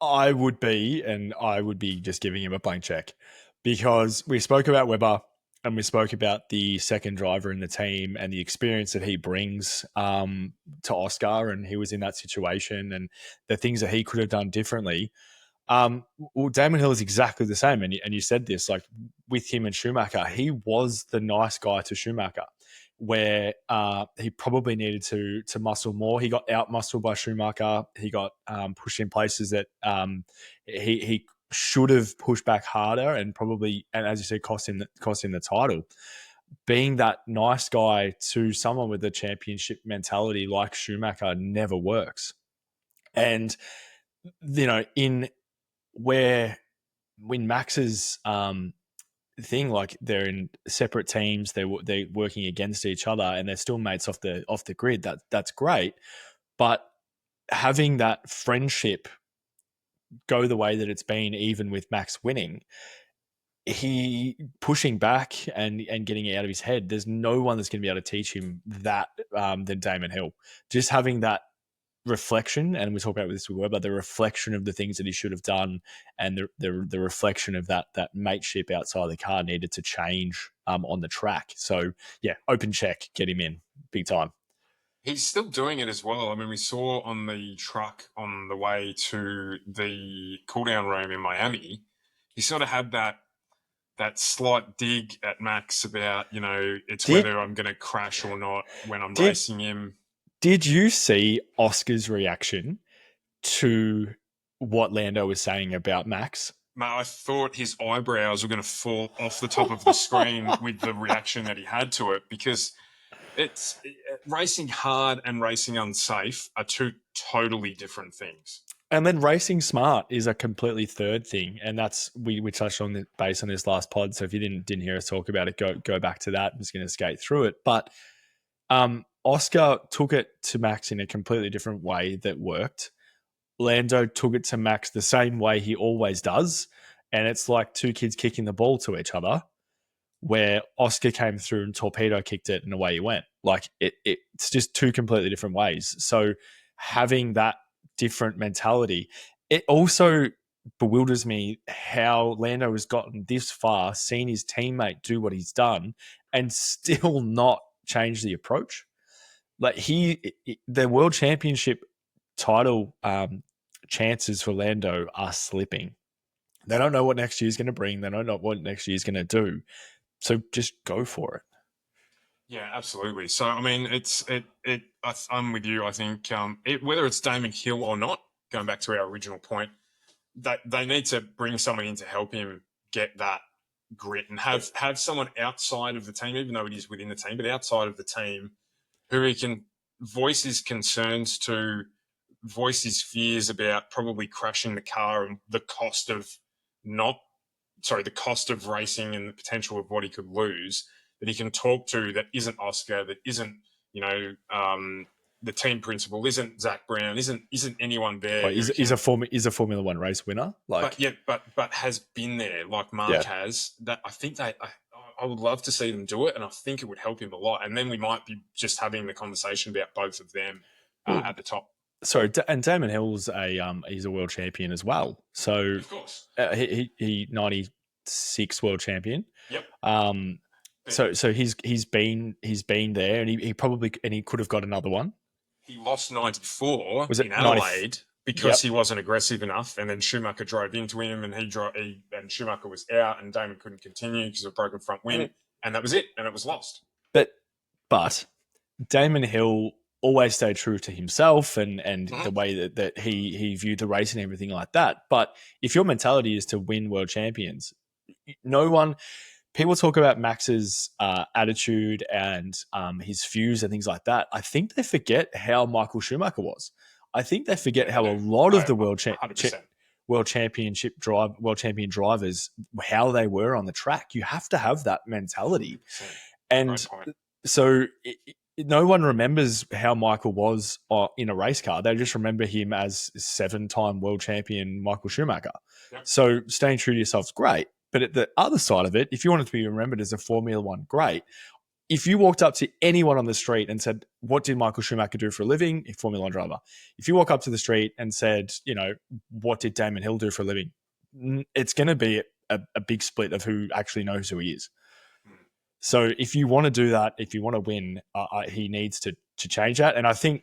I would be just giving him a blank check because we spoke about Webber and we spoke about the second driver in the team and the experience that he brings to Oscar, and he was in that situation and the things that he could have done differently. Well, Damon Hill is exactly the same, and you said this, like with him and Schumacher, he was the nice guy to Schumacher, where he probably needed to muscle more. He got out-muscled by Schumacher. He got pushed in places that he should have pushed back harder and probably, and as you said, cost him the title. Being that nice guy to someone with a championship mentality like Schumacher never works. And, when Max's thing, like they're in separate teams, they're working against each other, and they're still mates off the grid. That's great, but having that friendship go the way that it's been, even with Max winning, he pushing back and getting it out of his head. There's no one that's going to be able to teach him that than Damon Hill. Just having that reflection, and we talk about this with Webber, the reflection of the things that he should have done, and the reflection of that mateship outside the car needed to change on the track. So yeah, open check, get him in big time. He's still doing it as well. I mean, we saw on the truck on the way to the cool-down room in Miami, he sort of had that slight dig at Max about, whether I'm going to crash or not when I'm racing him. Did you see Oscar's reaction to what Lando was saying about Max? Mate, I thought his eyebrows were going to fall off the top of the screen with the reaction that he had to it, because racing hard and racing unsafe are two totally different things. And then racing smart is a completely third thing, and that's we touched on the base on this last pod. So if you didn't hear us talk about it, go back to that. I'm just going to skate through it. But Oscar took it to Max in a completely different way that worked. Lando took it to Max the same way he always does, and it's like two kids kicking the ball to each other, where Oscar came through and torpedo kicked it and away he went. Like it's just two completely different ways. So having that different mentality, it also bewilders me how Lando has gotten this far, seen his teammate do what he's done, and still not change the approach. Like the world championship title chances for Lando are slipping. They don't know what next year's going to bring. They don't know what next year's going to do. So just go for it. Yeah, absolutely. So, I mean, I'm with you. I think whether it's Damon Hill or not, going back to our original point, that they need to bring someone in to help him get that grit and have someone outside of the team, even though it is within the team, but outside of the team, who he can voice his concerns to, voice his fears about probably crashing the car and the cost of racing and the potential of what he could lose, that he can talk to, that isn't Oscar, that isn't, the team principal, isn't Zach Brown, isn't anyone there. Like, is a Formula One race winner, like, but has been there, like Mark has. That I think I would love to see them do it, and I think it would help him a lot. And then we might be just having the conversation about both of them at the top. Sorry, and Damon Hill's he's a world champion as well. So of course, he 96 world champion. Yep. So he's been there, and he probably could have got another one. He lost 94 in Adelaide because he wasn't aggressive enough, and then Schumacher drove into him, and and Schumacher was out, and Damon couldn't continue because of a broken front wing, and that was it, and it was lost. But Damon Hill always stayed true to himself and the way that he viewed the race and everything like that. But if your mentality is to win world champions, people talk about Max's attitude and his views and things like that. I think they forget how Michael Schumacher was. I think they forget how a lot of the world champion drivers, how they were on the track. You have to have that mentality. And so no one remembers how Michael was in a race car. They just remember him as 7-time world champion Michael Schumacher. Yep. So staying true to yourself is great. But at the other side of it, if you wanted to be remembered as a Formula One great, if you walked up to anyone on the street and said, what did Michael Schumacher do for a living? A Formula One driver. If you walk up to the street and said, what did Damon Hill do for a living? It's going to be a big split of who actually knows who he is. So if you want to do that, if you want to win, he needs to change that. And I think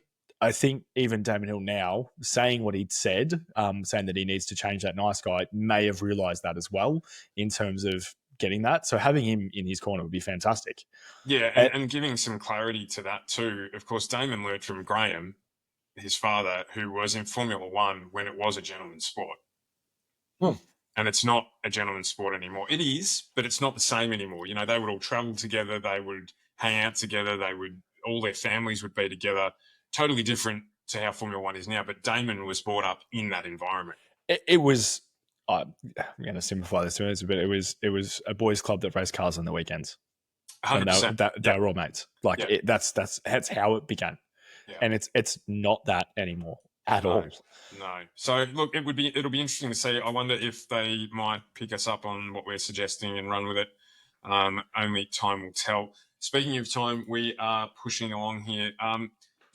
even Damon Hill now saying what he'd said, saying that he needs to change that nice guy, may have realised that as well in terms of getting that. So having him in his corner would be fantastic. Yeah, and giving some clarity to that too. Of course, Damon learned from Graham, his father, who was in Formula One when it was a gentleman's sport. And it's not a gentleman's sport anymore. It is, but it's not the same anymore. They would all travel together. They would hang out together. All their families would be together. Totally different to how Formula One is now. But Damon was brought up in that environment. It was, I'm going to simplify this, but it was a boys' club that raced cars on the weekends. 100%. They were all mates. That's how it began. Yep. And it's not that anymore at all. No. So look, it'll be interesting to see. I wonder if they might pick us up on what we're suggesting and run with it. Only time will tell. Speaking of time, we are pushing along here.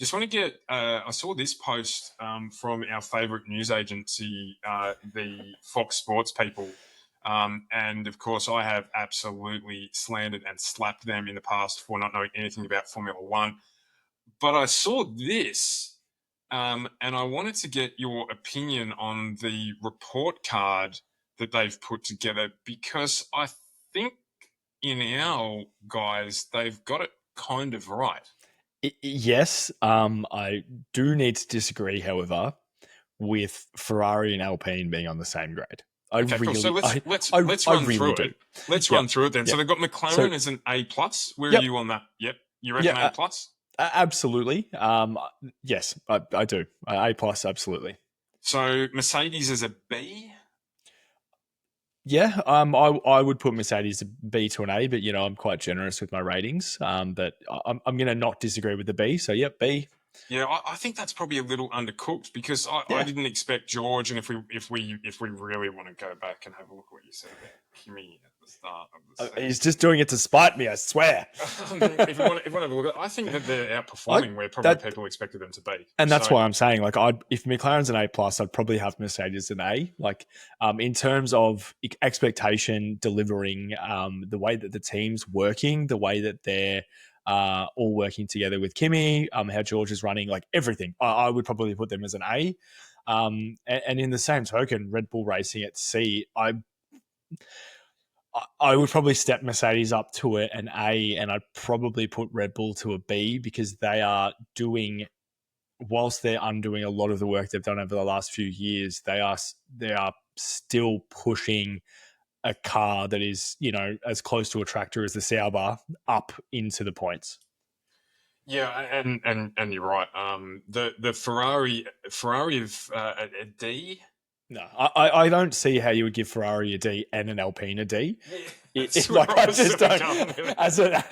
Just want to get. I saw this post from our favourite news agency, the Fox Sports people, and of course, I have absolutely slandered and slapped them in the past for not knowing anything about Formula One. But I saw this. And I wanted to get your opinion on the report card that they've put together, because I think in our guys, they've got it kind of right. Yes. I do need to disagree, however, with Ferrari and Alpine being on the same grade. Cool. So let's run through it. Let's run through it then. Yep. So they've got McLaren as an A+. Where are you on that? Yep. You reckon A+? Absolutely. Yes, I do. A+, absolutely. So Mercedes is a B. Yeah, I would put Mercedes a B to an A, but I'm quite generous with my ratings. But I'm going to not disagree with the B. So yep, B. Yeah, I think that's probably a little undercooked because I Yeah. didn't expect George, and if we really want to go back and have a look at what you said about Kimi at the start of the season. He's just doing it to spite me, I swear. if you want to have a look at it, I think that they're outperforming where probably people expected them to be. And that's why I'm saying, like, if McLaren's an A+, I'd probably have Mercedes an A. Like, in terms of expectation, delivering, the way that the team's working, the way that they're all working together with Kimi, how George is running, like everything, I would probably put them as an A. And in the same token, Red Bull Racing at C, I would probably step Mercedes up to an A, and I'd probably put Red Bull to a B because they are doing, whilst they're undoing a lot of the work they've done over the last few years, they are still pushing a car that is, as close to a tractor as the Sauber up into the points. Yeah, and you're right. The Ferrari of a D. No, I don't see how you would give Ferrari a D and an Alpine a D. Yeah, I just don't.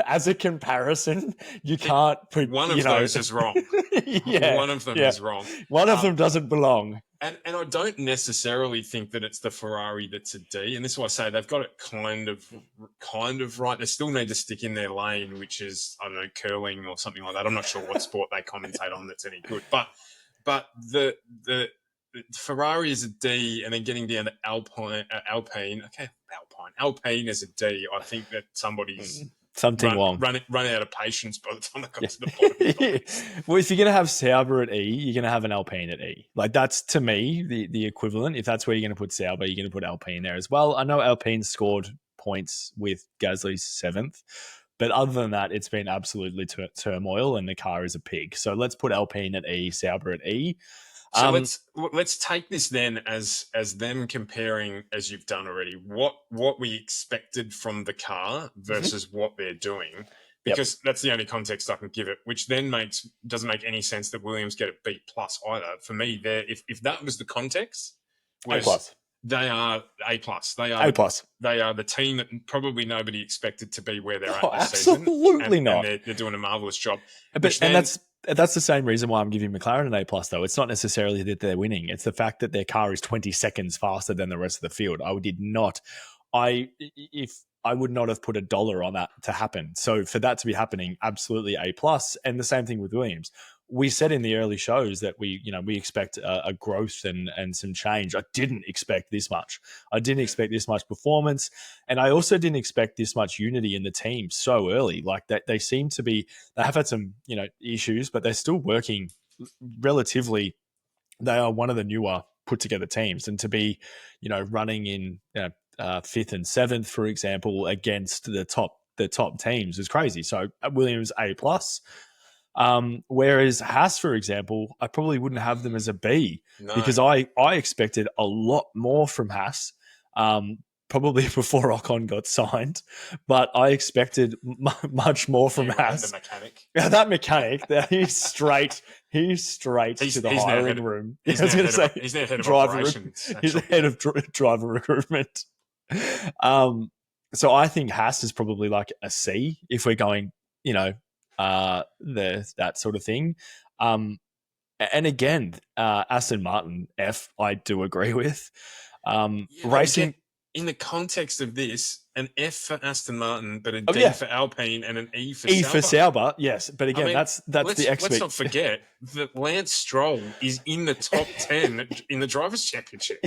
As a comparison, you can't put one of those is wrong. Yeah, one of them is wrong. One of them doesn't belong. And I don't necessarily think that it's the Ferrari that's a D. And this is why I say they've got it kind of right. They still need to stick in their lane, which is, I don't know, curling or something like that. I'm not sure what sport they commentate on that's any good. But the Ferrari is a D, and then getting down to Alpine. Alpine is a D. I think that somebody's run out of patience by the time they got to the bottom. Well, if you're going to have Sauber at E, you're going to have an Alpine at E. Like, that's, to me, the equivalent. If that's where you're going to put Sauber, you're going to put Alpine there as well. I know Alpine scored points with Gasly's 7th, but other than that, it's been absolutely turmoil, and the car is a pig. So let's put Alpine at E, Sauber at E. So let's take this then as them comparing, as you've done already, what we expected from the car versus what they're doing, because that's the only context I can give it. Which then doesn't make any sense that Williams get a B+ either. For me, if that was the context, A+. They are A+. They are A+. They are the team that probably nobody expected to be where they're at this absolutely season. Not. And they're doing a marvelous job. That's the same reason why I'm giving McLaren an A+, though. It's not necessarily that they're winning. It's the fact that their car is 20 seconds faster than the rest of the field. I would not have put $1 on that to happen. So for that to be happening, absolutely A+. And the same thing with Williams. We said in the early shows that we expect a growth and some change. I didn't expect this much. I didn't expect this much performance. And I also didn't expect this much unity in the team so early. Like, that they seem to be, they have had some, issues, but they're still working relatively. They are one of the newer put together teams. And to be, running in 5th and 7th, for example, against the top teams is crazy. So Williams A+. Whereas Haas, for example, I probably wouldn't have them as a B because I expected a lot more from Haas, probably before Ocon got signed, but I expected much more from Haas. The mechanic. Yeah, that mechanic, he's straight to the hiring room. He's now head of operations. He's the head of driver recruitment. So I think Haas is probably like a C if we're going, that sort of thing. And again, Aston Martin F, I do agree with. Racing in the context of this, an F for Aston Martin, but a D for Alpine and an E for Sauber. For Sauber, yes. But again, that's the expectation. Let's not forget that Lance Stroll is in the top 10 in the Drivers' Championship.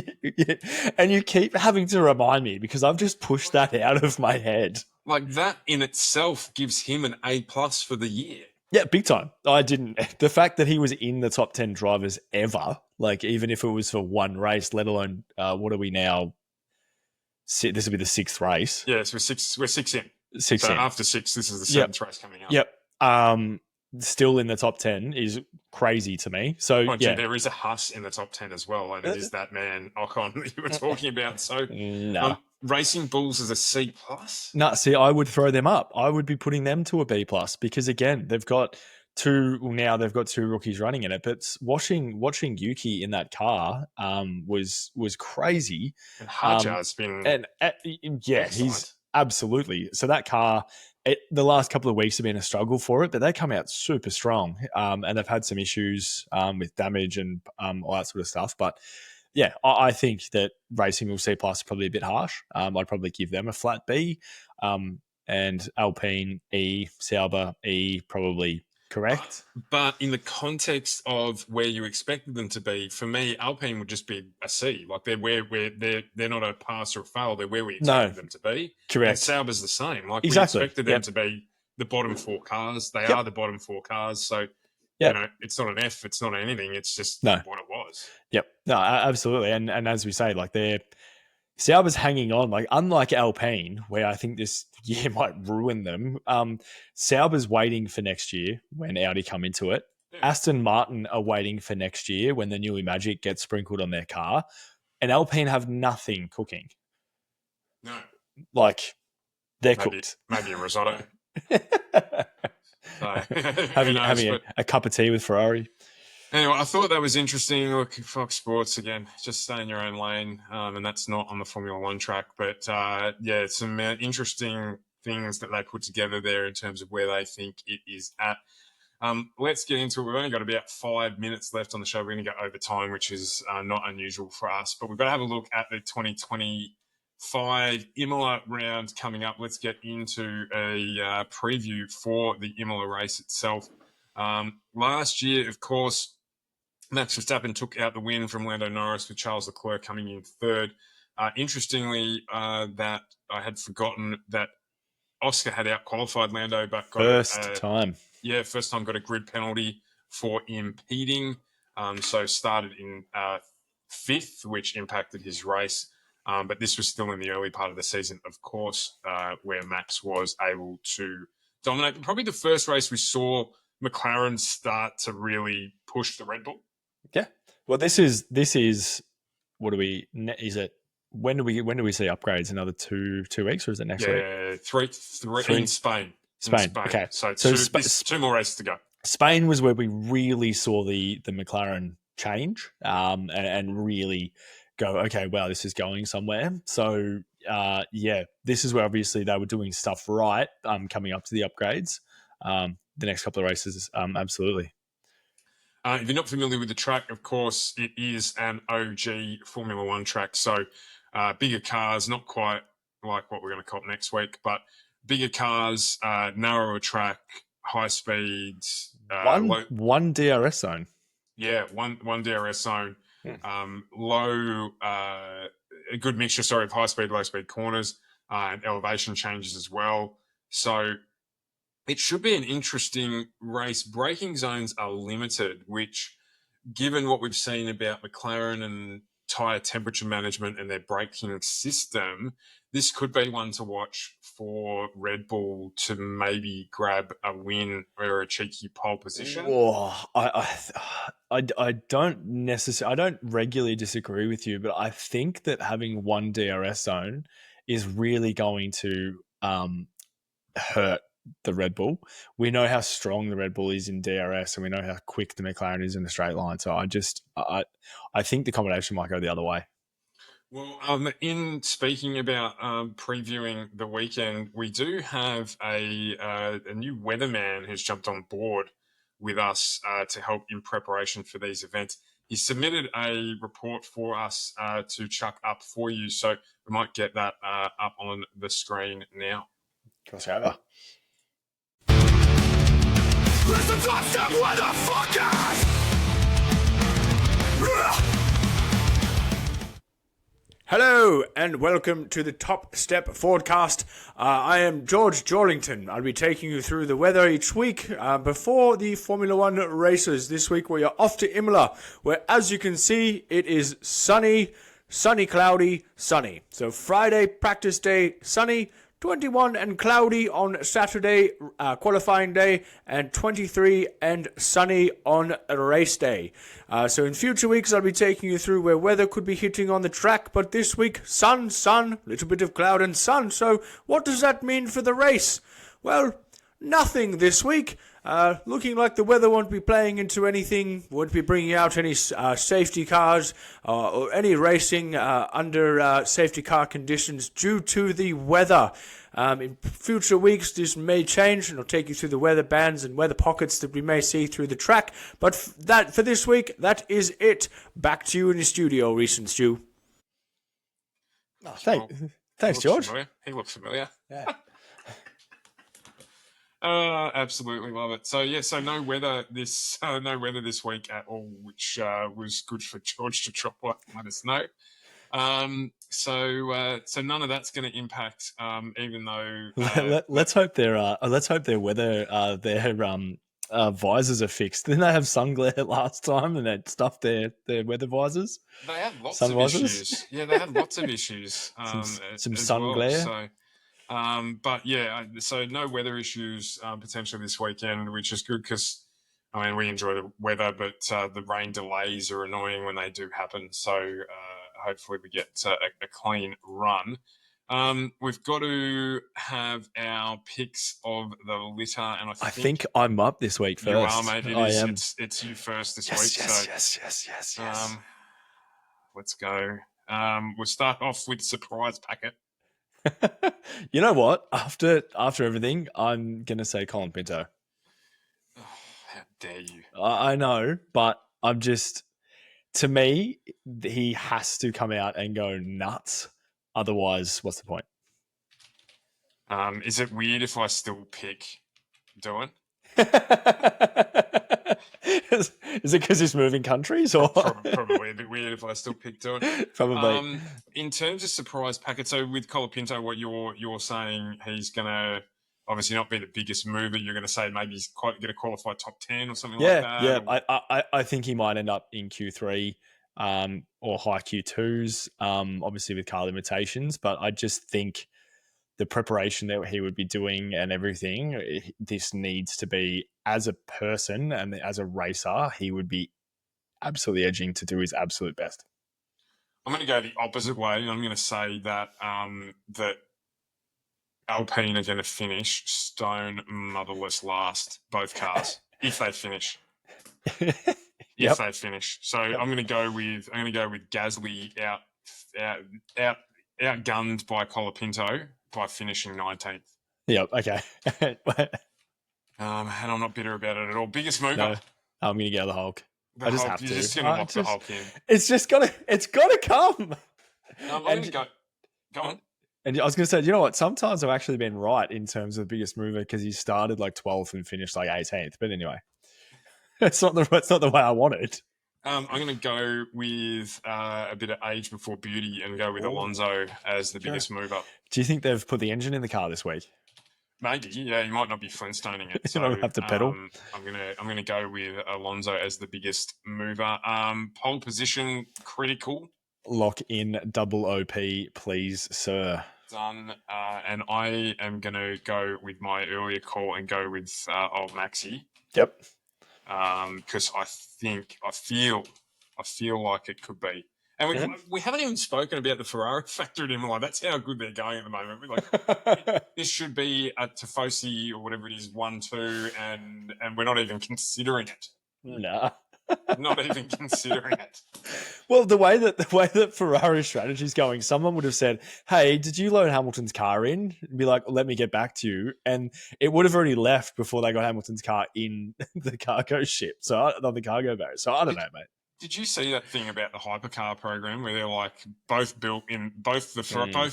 And you keep having to remind me because I've just pushed that out of my head. Like, that in itself gives him an A+ for the year. Yeah, big time. The fact that he was in the top 10 drivers ever, like, even if it was for one race, let alone, what are we now? This will be the 6th race. Yeah, so we're 6 in. After 6, this is the 7th race coming up. Yep. Still in the top 10 is crazy to me. So, there is a Haas in the top 10 as well, and it is that man Ocon that you were talking about. So, no. Racing Bulls is a C+. No, see, I would throw them up. I would be putting them to a B+ because, again, they've got now they've got 2 rookies running in it. But watching Yuki in that car was crazy. And Hajar's been excellent. He's absolutely. So that car, the last couple of weeks have been a struggle for it, but they come out super strong. And they've had some issues with damage and all that sort of stuff. But yeah, I think that Racing will C+ is probably a bit harsh. I'd probably give them a flat B. And Alpine E, Sauber E, probably correct. But in the context of where you expected them to be, for me, Alpine would just be a C. Like they're where they're not a pass or a fail. They're where we expected them to be. Correct. And Sauber's the same. Like exactly. We expected them to be the bottom 4 cars. They are the bottom 4 cars. So it's not an F. It's not anything. It's just what it was. Yep. No, absolutely. And as we say, like Sauber's hanging on, like unlike Alpine, where I think this year might ruin them. Sauber's waiting for next year when Audi come into it. Yeah. Aston Martin are waiting for next year when the Newey Magic gets sprinkled on their car. And Alpine have nothing cooking. No. Like, they're cooked. Maybe a risotto. Having a cup of tea with Ferrari. Anyway, I thought that was interesting. Look, Fox Sports, again, just stay in your own lane, and that's not on the Formula One track. But, some interesting things that they put together there in terms of where they think it is at. Let's get into it. We've only got about 5 minutes left on the show. We're going to go over time, which is not unusual for us. But we've got to have a look at the 2025 Imola round coming up. Let's get into a preview for the Imola race itself. Last year, of course, Max Verstappen took out the win from Lando Norris with Charles Leclerc coming in third. Interestingly, that I had forgotten that Oscar had out-qualified Lando, but got first time got a grid penalty for impeding. So started in 5th, which impacted his race. But this was still in the early part of the season, of course, where Max was able to dominate. Probably the first race we saw McLaren start to really push the Red Bull. Yeah. Well, this is what do we is it? When do we see upgrades? Another two weeks, or is it next week? Yeah, three in Spain. Okay. So two more races to go. Spain was where we really saw the McLaren change and really go, okay, wow, this is going somewhere. So this is where obviously they were doing stuff right coming up to the upgrades. The next couple of races, absolutely. If you're not familiar with the track, of course, it is an OG Formula One track. So bigger cars, not quite like what we're going to call it next week, but bigger cars, narrower track, high speeds. One DRS zone. Yeah, one DRS zone. A good mixture, of high speed, low speed corners and elevation changes as well. So it should be an interesting race. Braking zones are limited, which, given what we've seen about McLaren and tyre temperature management and their braking system, this could be one to watch for Red Bull to maybe grab a win or a cheeky pole position. Oh, I don't regularly disagree with you, but I think that having one DRS zone is really going to hurt the Red Bull. We know how strong the Red Bull is in DRS, and we know how quick the McLaren is in a straight line. So I think the combination might go the other way. Well, in speaking about previewing the weekend, we do have a new weatherman who's jumped on board with us to help in preparation for these events. He submitted a report for us to chuck up for you, so we might get that up on the screen now. Cross over. Listen to them, motherfuckers! Hello and welcome to the Top Step Forecast. I am George Jorlington. I'll be taking you through the weather each week before the Formula One races. This week we are off to Imola, where, as you can see, it is sunny, cloudy, sunny. So Friday, practice day, sunny. 21 and cloudy on Saturday, qualifying day, and 23 and sunny on race day. So in future weeks, I'll be taking you through where weather could be hitting on the track, but this week, sun, little bit of cloud and sun. So what does that mean for the race? Well, nothing this week. looking like the weather won't be playing into anything, won't be bringing out any safety cars or any racing under safety car conditions due to the weather. In future weeks, this may change, and I'll take you through the weather bands and weather pockets that we may see through the track. But for this week, that is it. Back to you in the studio, Reece and Stu. Oh, thanks, George. He looks familiar. Yeah. Absolutely love it. So no weather this week at all, which was good for George to drop off and let us know. So none of that's going to impact, even though. Let's hope their weather their visors are fixed. Didn't they have sun glare last time and they stuffed their weather visors? They had lots of issues. Yeah, they had lots of issues. Some sun glare. So. But yeah, so no weather issues potentially this weekend, which is good because, I mean, we enjoy the weather, but the rain delays are annoying when they do happen. So hopefully we get a clean run. We've got to have our picks of the litter, and I think I'm up this week first. You are, mate. I am. It's you first this week. Yes. Let's go. We'll start off with surprise packet. You know what? After everything, I'm gonna say Colin Pinto. Oh, how dare you? I know, but I'm just, to me, he has to come out and go nuts. Otherwise, what's the point? Is it weird if I still pick Doohan? Is it because he's moving countries, or probably a bit weird if I still pick Doohan? Probably. In terms of surprise packet, so with Colin Pinto, what you're saying, he's gonna obviously not be the biggest mover. You're going to say maybe he's going to qualify top 10 or something like that. Yeah. I think he might end up in Q3 or high Q2s, obviously with car limitations. But I just think the preparation that he would be doing and everything, this needs to be, as a person and as a racer, he would be absolutely edging to do his absolute best. I'm going to go the opposite way. I'm going to say that that Alpine are going to finish stone motherless last, both cars, if they finish. If they finish. So I'm going to go with Gasly outgunned by Colapinto by finishing 19th. Yep. Okay. And I'm not bitter about it at all. Biggest mover. No, I'm going to go the Hulk. I just have to. You're just going to lock the Hulk in. It's got to come. I'm going to go. Go on. And I was going to say, you know what? Sometimes I've actually been right in terms of biggest mover because he started like 12th and finished like 18th. But anyway, it's not the way I want it. I'm going to go with a bit of age before beauty and go with Alonso as the biggest mover. Do you think they've put the engine in the car this week? Maybe, yeah. You might not be Flintstoning it. So you don't have to pedal. I'm gonna go with Alonso as the biggest mover. Pole position critical. Lock in double OP, please, sir. Done. And I am gonna go with my earlier call and go with old Maxi. Yep. Because I feel like it could be. And we haven't even spoken about the Ferrari factor at Imola. That's how good they're going at the moment. This should be a Tifosi or whatever it is, 1-2, and we're not even considering it. Nah. Not even considering it. Well, the way that Ferrari's strategy is going, someone would have said, "Hey, did you load Hamilton's car in?" And be like, "Let me get back to you," and it would have already left before they got Hamilton's car in the cargo ship, on the cargo barrier. So I don't know, mate. Did you see that thing about the hypercar program where they're like both built in both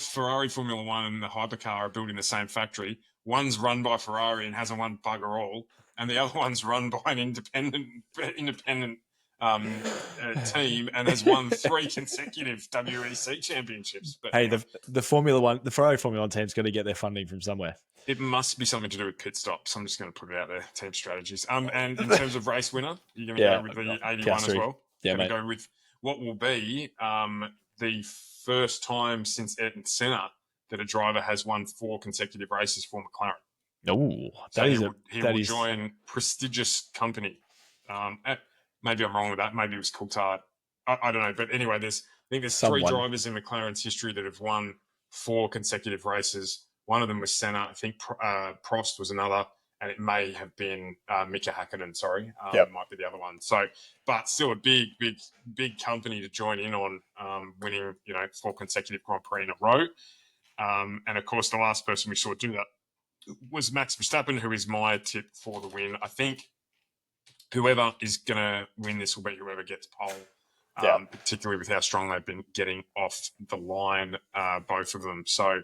Ferrari Formula One and the hypercar are built in the same factory? One's run by Ferrari and hasn't won bugger all, and the other one's run by an independent team and has won 3 consecutive WEC championships. But hey, the Ferrari Formula One team's got to get their funding from somewhere. It must be something to do with pit stops. I'm just going to put it out there. Team strategies. And in terms of race winner, you're going to go with the 81 Piastri. As well. Yeah, going to go with what will be the first time since Ayrton Senna that a driver has won 4 consecutive races for McLaren. Oh, he will join prestigious company. Maybe I'm wrong with that. Maybe it was Coulthard. I don't know. But anyway, I think there's 3 drivers in McLaren's history that have won 4 consecutive races. One of them was Senna. I think Prost was another. and it may have been Mika Hakkinen. Sorry, Yep. might be the other one. So, but still a big company to join in on, winning 4 consecutive Grand Prix in a row. And of course, the last person we saw do that was Max Verstappen, who is my tip for the win. I think whoever is going to win this will be whoever gets pole, particularly with how strong they've been getting off the line, both of them. So,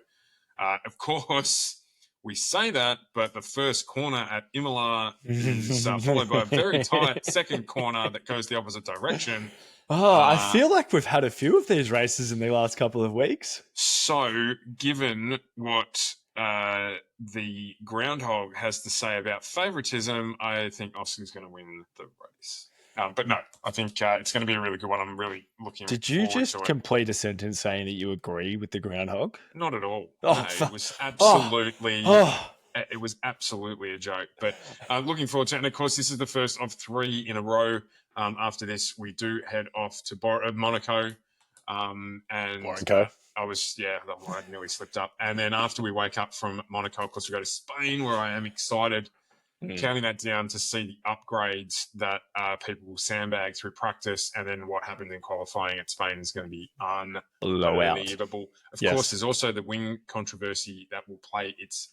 of course, we say that, but the first corner at Imola is followed by a very tight second corner that goes the opposite direction. Oh, I feel like we've had a few of these races in the last couple of weeks. So, given what the groundhog has to say about favoritism, I think Oscar's going to win the race. But no, I think it's going to be a really good one. I'm really looking Did you forward to just it. complete a sentence saying that you agree with the groundhog? Not at all. Oh, No, it was absolutely... Oh. It was absolutely a joke, but looking forward to it. And of course, this is the first of 3 in a row. After this, we do head off to Monaco. And Monaco. I nearly slipped up. And then after we wake up from Monaco, of course, we go to Spain, where I am excited, counting that down to see the upgrades that people will sandbag through practice. And then what happens in qualifying at Spain is going to be unbelievable. Of course, there's also the wing controversy that will play its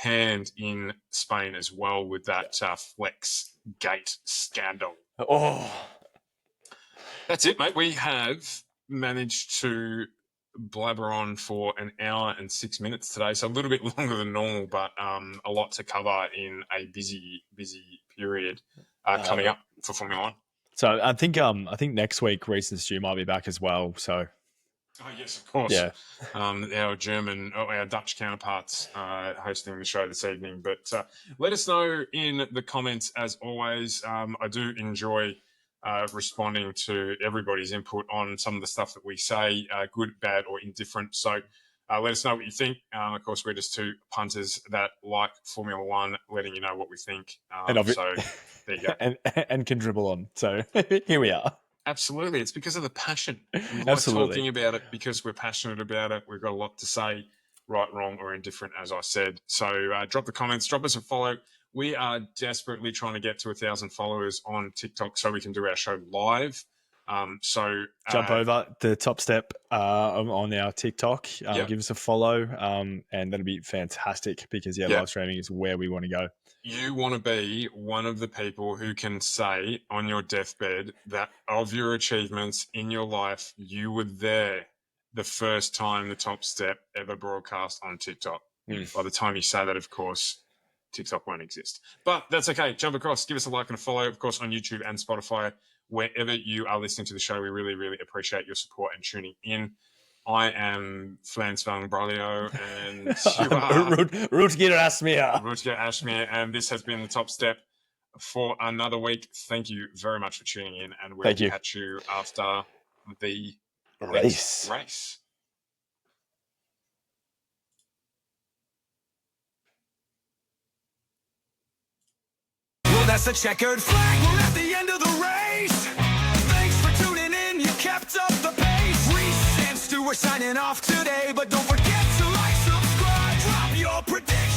hand in Spain as well with that Flex Gate scandal. Oh, that's it, mate. We have managed to blabber on for an hour and 6 minutes today, so a little bit longer than normal, but a lot to cover in a busy period coming up for Formula One. So I think next week Reese and Stu might be back as well. So. Oh, yes, of course. Yeah. Our Dutch counterparts hosting the show this evening. But let us know in the comments, as always. I do enjoy responding to everybody's input on some of the stuff that we say, good, bad, or indifferent. So let us know what you think. Of course, we're just 2 punters that like Formula One, letting you know what we think. So there you go. and can dribble on. So here we are. Absolutely. It's because of the passion. We like Absolutely. talking about it because we're passionate about it. We've got a lot to say, right, wrong, or indifferent, as I said. So drop the comments, drop us a follow. We are desperately trying to get to 1,000 followers on TikTok so we can do our show live. Jump over the top step on our TikTok. Give us a follow, and that'll be fantastic because live streaming is where we want to go. You want to be one of the people who can say on your deathbed that of your achievements in your life, you were there the first time the top step ever broadcast on TikTok. By the time you say that, of course, TikTok won't exist. But that's okay. Jump across, give us a like and a follow, of course, on YouTube and Spotify. Wherever you are listening to the show, we really, really appreciate your support and tuning in. I am Flavio Briatore, and you are Rutger Asmir. Rutger Asmir, and this has been the Top Step for another week. Thank you very much for tuning in, and we'll catch you after the race. Well, that's a checkered flag. We're at the end of the race. Thanks for tuning in. You kept up the pace. Reese and Stu are signing off today, but don't forget to like, subscribe, drop your prediction.